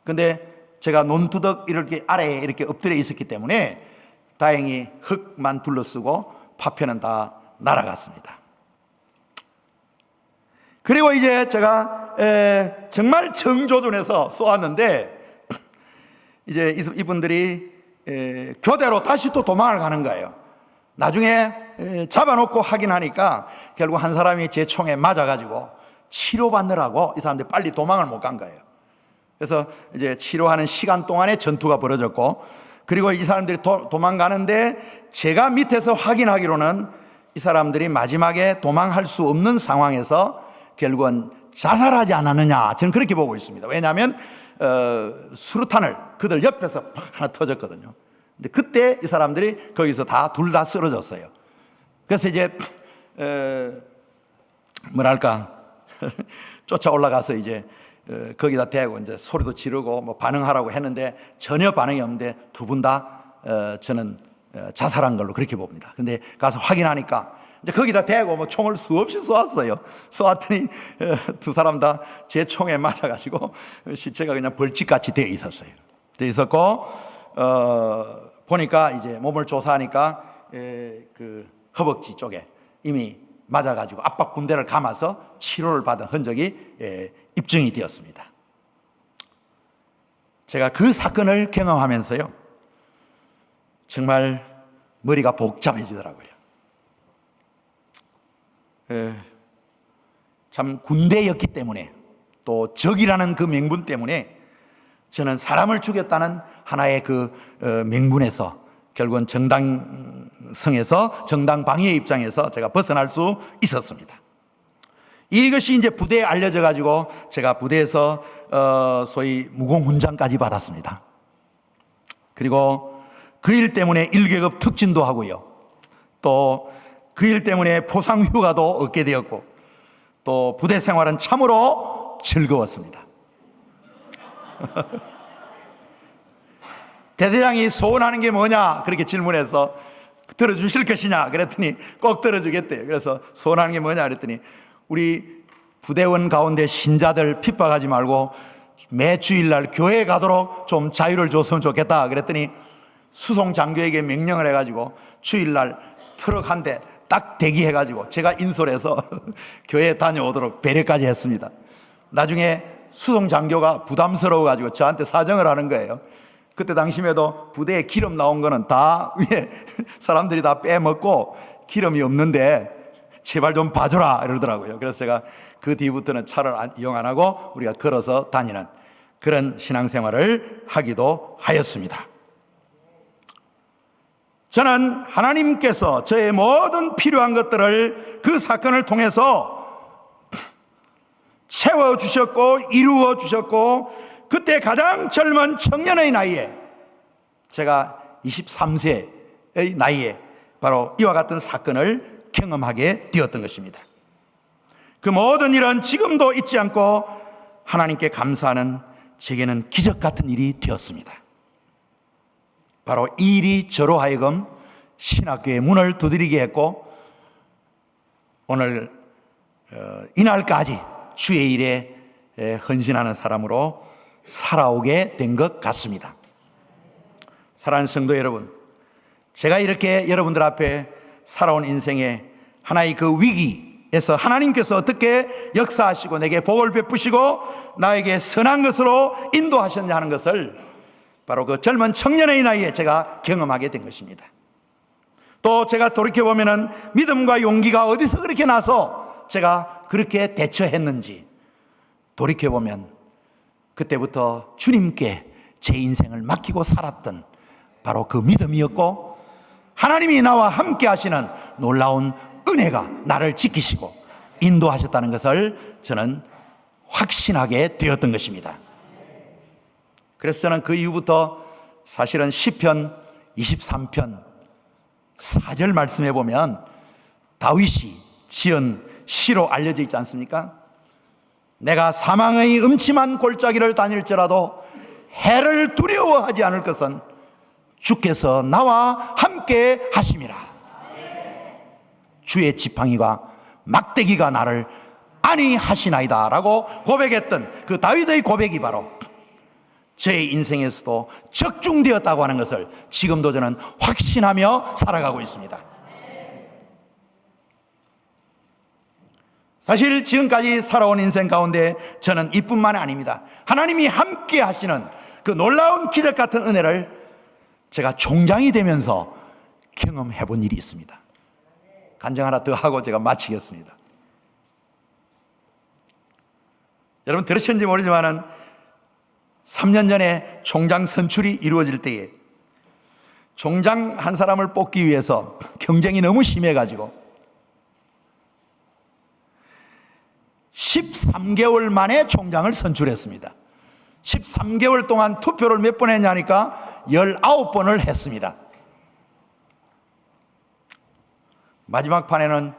근데 제가 논두덕 이렇게 아래에 이렇게 엎드려 있었기 때문에 다행히 흙만 둘러쓰고 파편은 다 날아갔습니다. 그리고 이제 제가 정말 정조준해서 쏘았는데 이제 이분들이 교대로 다시 또 도망을 가는 거예요. 나중에 잡아놓고 확인하니까 결국 한 사람이 제 총에 맞아가지고 치료받느라고 이 사람들이 빨리 도망을 못 간 거예요. 그래서 이제 치료하는 시간 동안에 전투가 벌어졌고, 그리고 이 사람들이 도망가는데 제가 밑에서 확인하기로는 이 사람들이 마지막에 도망할 수 없는 상황에서 결국은 자살하지 않았느냐, 저는 그렇게 보고 있습니다. 왜냐하면 수류탄을 그들 옆에서 팍 하나 터졌거든요. 근데 그때 이 사람들이 거기서 둘 다 쓰러졌어요. 그래서 이제 뭐랄까 쫓아 올라가서 이제 거기다 대고 이제 소리도 지르고 뭐 반응하라고 했는데 전혀 반응이 없는데 두 분 다 저는 자살한 걸로 그렇게 봅니다. 근데 가서 확인하니까 이제 거기다 대고 뭐 총을 수없이 쏘았어요. 쏘았더니 두 사람 다 제 총에 맞아가지고 시체가 그냥 벌집같이 되어 있었어요. 되어 있었고 보니까 이제 몸을 조사하니까 그 허벅지 쪽에 이미 맞아가지고 압박 군대를 감아서 치료를 받은 흔적이 입증이 되었습니다. 제가 그 사건을 경험하면서요, 정말 머리가 복잡해지더라고요. 참 군대였기 때문에 또 적이라는 그 명분 때문에 저는 사람을 죽였다는 하나의 그 명분에서 결국은 정당성에서 정당 방위의 입장에서 제가 벗어날 수 있었습니다. 이것이 이제 부대에 알려져 가지고 제가 부대에서 소위 무공훈장까지 받았습니다. 그리고 그 일 때문에 1계급 특진도 하고요, 또 그 일 때문에 포상휴가도 얻게 되었고, 또 부대 생활은 참으로 즐거웠습니다. 대대장이 소원하는 게 뭐냐 그렇게 질문해서 들어주실 것이냐 그랬더니 꼭 들어주겠대요. 그래서 소원하는 게 뭐냐 그랬더니 우리 부대원 가운데 신자들 핍박하지 말고 매 주일날 교회에 가도록 좀 자유를 줬으면 좋겠다 그랬더니 수송 장교에게 명령을 해가지고 주일날 트럭 한 대 딱 대기해가지고 제가 인솔해서 교회에 다녀오도록 배려까지 했습니다. 나중에 수송 장교가 부담스러워가지고 저한테 사정을 하는 거예요. 그때 당시에도 부대에 기름 나온 거는 다 위에 사람들이 다 빼먹고 기름이 없는데 제발 좀 봐줘라 이러더라고요. 그래서 제가 그 뒤부터는 차를 이용 안 하고 우리가 걸어서 다니는 그런 신앙생활을 하기도 하였습니다. 저는 하나님께서 저의 모든 필요한 것들을 그 사건을 통해서 채워주셨고 이루어주셨고, 그때 가장 젊은 청년의 나이에, 제가 23세의 나이에 바로 이와 같은 사건을 경험하게 되었던 것입니다. 그 모든 일은 지금도 잊지 않고 하나님께 감사하는 제게는 기적 같은 일이 되었습니다. 바로 이 일이 저로 하여금 신학교의 문을 두드리게 했고, 오늘 이날까지 주의 일에 헌신하는 사람으로 살아오게 된 것 같습니다. 사랑하는 성도 여러분, 제가 이렇게 여러분들 앞에 살아온 인생에 하나의 그 위기에서 하나님께서 어떻게 역사하시고 내게 복을 베푸시고 나에게 선한 것으로 인도하셨냐 하는 것을 바로 그 젊은 청년의 나이에 제가 경험하게 된 것입니다. 또 제가 돌이켜보면 믿음과 용기가 어디서 그렇게 나서 제가 그렇게 대처했는지 돌이켜보면 그때부터 주님께 제 인생을 맡기고 살았던 바로 그 믿음이었고, 하나님이 나와 함께 하시는 놀라운 은혜가 나를 지키시고 인도하셨다는 것을 저는 확신하게 되었던 것입니다. 그래서 저는 그 이후부터 사실은 시편 23편 4절 말씀해 보면 다윗이 지은 시로 알려져 있지 않습니까? 내가 사망의 음침한 골짜기를 다닐지라도 해를 두려워하지 않을 것은 주께서 나와 함께 하심이라. 주의 지팡이가 막대기가 나를 안위하시나이다 라고 고백했던 그 다윗의 고백이 바로 제 인생에서도 적중되었다고 하는 것을 지금도 저는 확신하며 살아가고 있습니다. 사실 지금까지 살아온 인생 가운데 저는 이뿐만이 아닙니다. 하나님이 함께 하시는 그 놀라운 기적 같은 은혜를 제가 종장이 되면서 경험해 본 일이 있습니다. 간증 하나 더 하고 제가 마치겠습니다. 여러분 들으셨는지 모르지만은 3년 전에 총장 선출이 이루어질 때에 총장 한 사람을 뽑기 위해서 경쟁이 너무 심해가지고 13개월 만에 총장을 선출했습니다. 13개월 동안 투표를 몇 번 했냐니까 19번을 했습니다. 마지막 판에는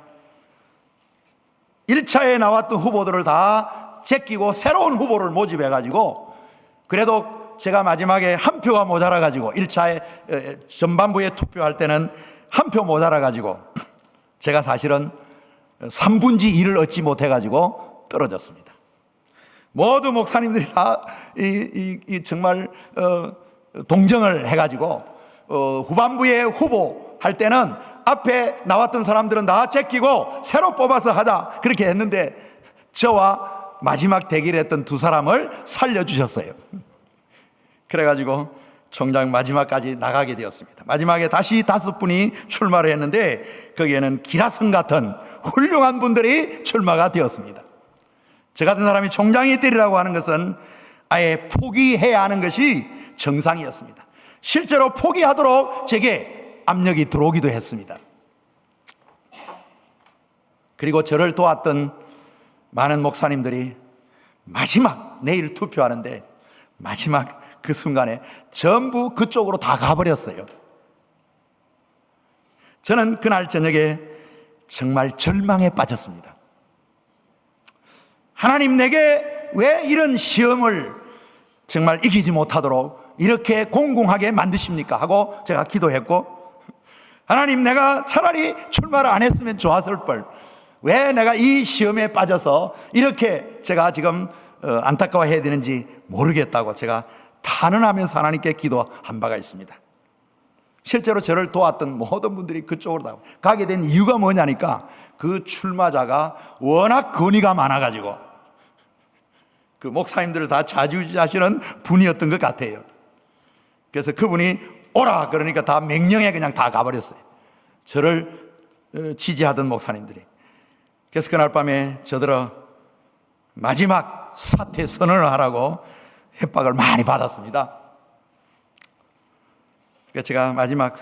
1차에 나왔던 후보들을 다 제끼고 새로운 후보를 모집해가지고, 그래도 제가 마지막에 한 표가 모자라가지고 1차에 전반부에 투표할 때는 한 표 모자라가지고 제가 사실은 3분지 1을 얻지 못해가지고 떨어졌습니다. 모두 목사님들이 다 정말 동정을 해가지고 후반부에 후보 할 때는 앞에 나왔던 사람들은 다 제끼고 새로 뽑아서 하자 그렇게 했는데 저와 마지막 대결했던 두 사람을 살려주셨어요. 그래가지고 총장 마지막까지 나가게 되었습니다. 마지막에 다시 5분이 출마를 했는데 거기에는 기라성 같은 훌륭한 분들이 출마가 되었습니다. 저 같은 사람이 총장이 되리라고 하는 것은 아예 포기해야 하는 것이 정상이었습니다. 실제로 포기하도록 제게 압력이 들어오기도 했습니다. 그리고 저를 도왔던 많은 목사님들이 마지막 내일 투표하는데 마지막 그 순간에 전부 그쪽으로 다 가버렸어요. 저는 그날 저녁에 정말 절망에 빠졌습니다. 하나님, 내게 왜 이런 시험을 정말 이기지 못하도록 이렇게 공공하게 만드십니까? 하고 제가 기도했고, 하나님, 내가 차라리 출마를 안 했으면 좋았을 걸, 왜 내가 이 시험에 빠져서 이렇게 제가 지금 안타까워해야 되는지 모르겠다고 제가 탄원하면서 하나님께 기도한 바가 있습니다. 실제로 저를 도왔던 모든 분들이 그쪽으로 다 가게 된 이유가 뭐냐니까 그 출마자가 워낙 건의가 많아가지고 그 목사님들을 다 좌지우지하시는 분이었던 것 같아요. 그래서 그분이 오라 그러니까 다 맹령에 그냥 다 가버렸어요. 저를 지지하던 목사님들이. 그래서 그날 밤에 저들어 마지막 사퇴 선언을 하라고 협박을 많이 받았습니다. 그래서 제가 마지막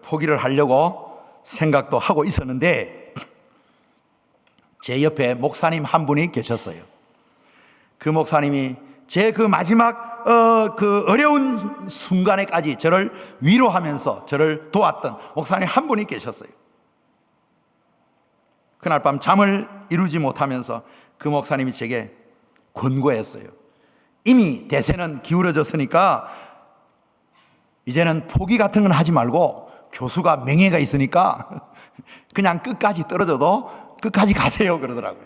포기를 하려고 생각도 하고 있었는데 제 옆에 목사님 한 분이 계셨어요. 그 목사님이 제 그 마지막 그 어려운 순간에까지 저를 위로하면서 저를 도왔던 목사님 한 분이 계셨어요. 그날 밤 잠을 이루지 못하면서 그 목사님이 제게 권고했어요. 이미 대세는 기울어졌으니까 이제는 포기 같은 건 하지 말고 교수가 명예가 있으니까 그냥 끝까지 떨어져도 끝까지 가세요 그러더라고요.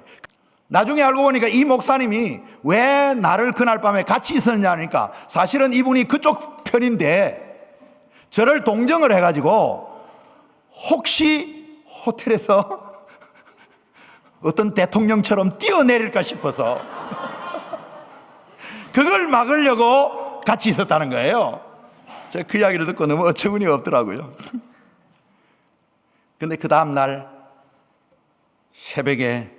나중에 알고 보니까 이 목사님이 왜 나를 그날 밤에 같이 있었느냐 하니까 사실은 이분이 그쪽 편인데 저를 동정을 해가지고 혹시 호텔에서 어떤 대통령처럼 뛰어내릴까 싶어서 그걸 막으려고 같이 있었다는 거예요. 제가 그 이야기를 듣고 너무 어처구니 없더라고요. 근데 그 다음날 새벽에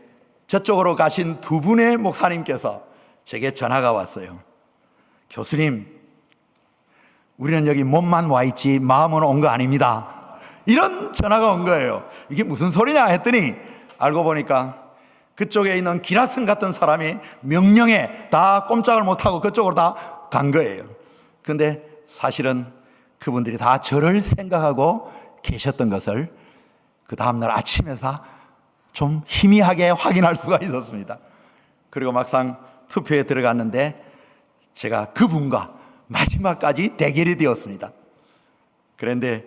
저쪽으로 가신 두 분의 목사님께서 제게 전화가 왔어요. 교수님, 우리는 여기 몸만 와 있지 마음은 온 거 아닙니다. 이런 전화가 온 거예요. 이게 무슨 소리냐 했더니 알고 보니까 그쪽에 있는 기라성 같은 사람이 명령에 다 꼼짝을 못하고 그쪽으로 다 간 거예요. 근데 사실은 그분들이 다 저를 생각하고 계셨던 것을 그 다음날 아침에서 좀 희미하게 확인할 수가 있었습니다. 그리고 막상 투표에 들어갔는데 제가 그분과 마지막까지 대결이 되었습니다. 그런데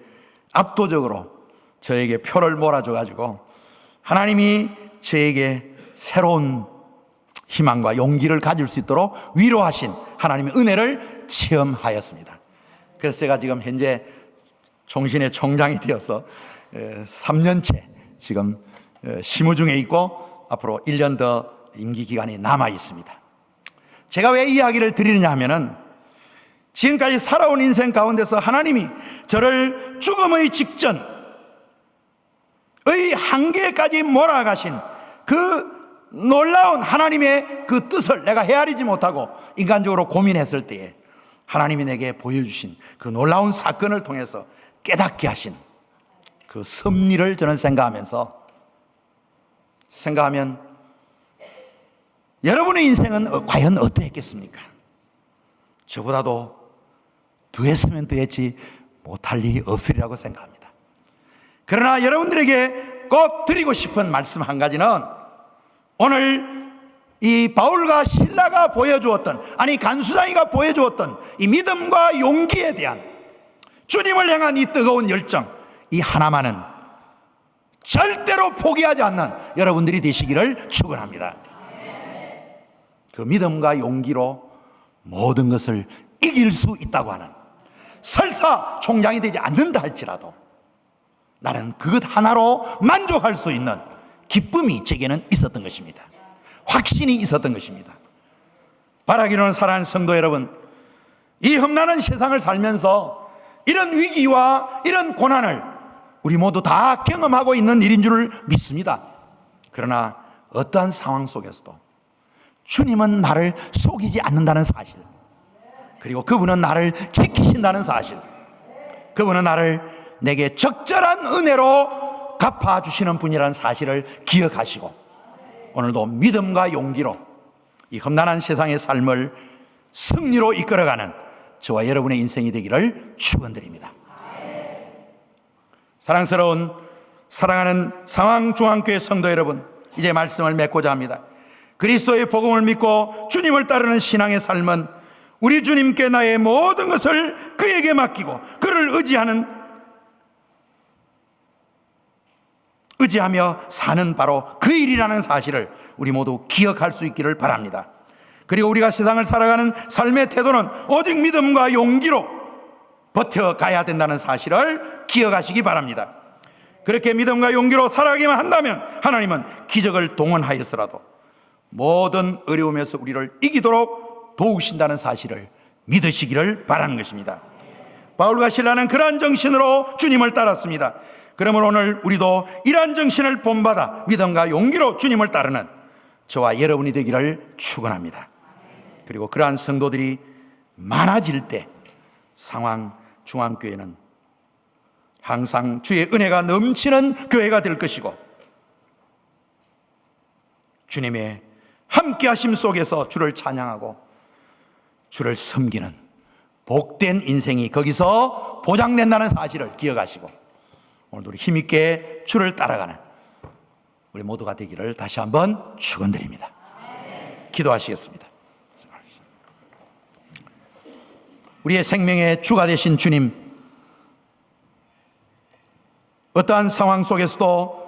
압도적으로 저에게 표를 몰아줘가지고 하나님이 저에게 새로운 희망과 용기를 가질 수 있도록 위로하신 하나님의 은혜를 체험하였습니다. 그래서 제가 지금 현재 종신의 총장이 되어서 3년째 지금 심의 중에 있고 앞으로 1년 더 임기 기간이 남아 있습니다. 제가 왜 이 이야기를 드리느냐 하면은 지금까지 살아온 인생 가운데서 하나님이 저를 죽음의 직전의 한계까지 몰아가신 그 놀라운 하나님의 그 뜻을 내가 헤아리지 못하고 인간적으로 고민했을 때에 하나님이 내게 보여주신 그 놀라운 사건을 통해서 깨닫게 하신 그 섭리를 저는 생각하면 여러분의 인생은 과연 어떠했겠습니까? 저보다도 더 했으면 더 했지 못할 일이 없으리라고 생각합니다. 그러나 여러분들에게 꼭 드리고 싶은 말씀 한 가지는 오늘 이 바울과 실라가 보여주었던, 아니 간수장이가 보여주었던 이 믿음과 용기에 대한 주님을 향한 이 뜨거운 열정, 이 하나만은 절대로 포기하지 않는 여러분들이 되시기를 축원합니다. 그 믿음과 용기로 모든 것을 이길 수 있다고 하는, 설사 총장이 되지 않는다 할지라도 나는 그것 하나로 만족할 수 있는 기쁨이 제게는 있었던 것입니다. 확신이 있었던 것입니다. 바라기로는 사랑하는 성도 여러분, 이 험난한 세상을 살면서 이런 위기와 이런 고난을 우리 모두 다 경험하고 있는 일인 줄 믿습니다. 그러나 어떠한 상황 속에서도 주님은 나를 속이지 않는다는 사실, 그리고 그분은 나를 지키신다는 사실, 그분은 나를 내게 적절한 은혜로 갚아주시는 분이라는 사실을 기억하시고 오늘도 믿음과 용기로 이 험난한 세상의 삶을 승리로 이끌어가는 저와 여러분의 인생이 되기를 축원드립니다. 사랑스러운 사랑하는 상황중앙교회 성도 여러분, 이제 말씀을 맺고자 합니다. 그리스도의 복음을 믿고 주님을 따르는 신앙의 삶은 우리 주님께 나의 모든 것을 그에게 맡기고 그를 의지하며 사는 바로 그 일이라는 사실을 우리 모두 기억할 수 있기를 바랍니다. 그리고 우리가 세상을 살아가는 삶의 태도는 오직 믿음과 용기로 버텨가야 된다는 사실을 기억하시기 바랍니다. 그렇게 믿음과 용기로 살아가기만 한다면 하나님은 기적을 동원하였으라도 모든 어려움에서 우리를 이기도록 도우신다는 사실을 믿으시기를 바라는 것입니다. 바울과 실라는 그러한 정신으로 주님을 따랐습니다. 그러므로 오늘 우리도 이러한 정신을 본받아 믿음과 용기로 주님을 따르는 저와 여러분이 되기를 축원합니다. 그리고 그러한 성도들이 많아질 때 상황중앙교회는 항상 주의 은혜가 넘치는 교회가 될 것이고, 주님의 함께 하심 속에서 주를 찬양하고 주를 섬기는 복된 인생이 거기서 보장된다는 사실을 기억하시고, 오늘도 우리 힘있게 주를 따라가는 우리 모두가 되기를 다시 한번 축원드립니다. 기도하시겠습니다. 우리의 생명의 주가 되신 주님, 어떠한 상황 속에서도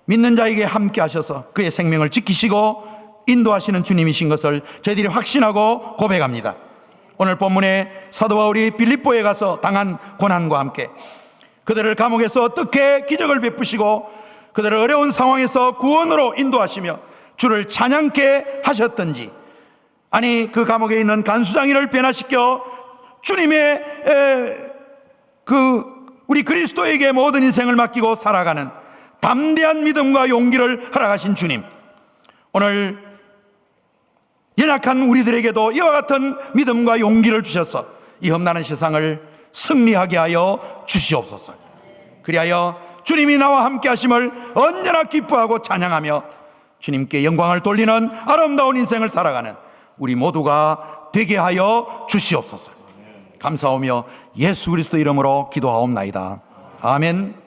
믿는 자에게 함께 하셔서 그의 생명을 지키시고 인도하시는 주님이신 것을 저희들이 확신하고 고백합니다. 오늘 본문에 사도 바울이 빌립보에 가서 당한 고난과 함께 그들을 감옥에서 어떻게 기적을 베푸시고 그들을 어려운 상황에서 구원으로 인도하시며 주를 찬양케 하셨던지, 아니 그 감옥에 있는 간수장이를 변화시켜 주님의 우리 그리스도에게 모든 인생을 맡기고 살아가는 담대한 믿음과 용기를 허락하신 주님, 오늘 연약한 우리들에게도 이와 같은 믿음과 용기를 주셔서 이 험난한 세상을 승리하게 하여 주시옵소서. 그리하여 주님이 나와 함께 하심을 언제나 기뻐하고 찬양하며 주님께 영광을 돌리는 아름다운 인생을 살아가는 우리 모두가 되게 하여 주시옵소서. 감사하며 예수 그리스도 이름으로 기도하옵나이다. 아멘.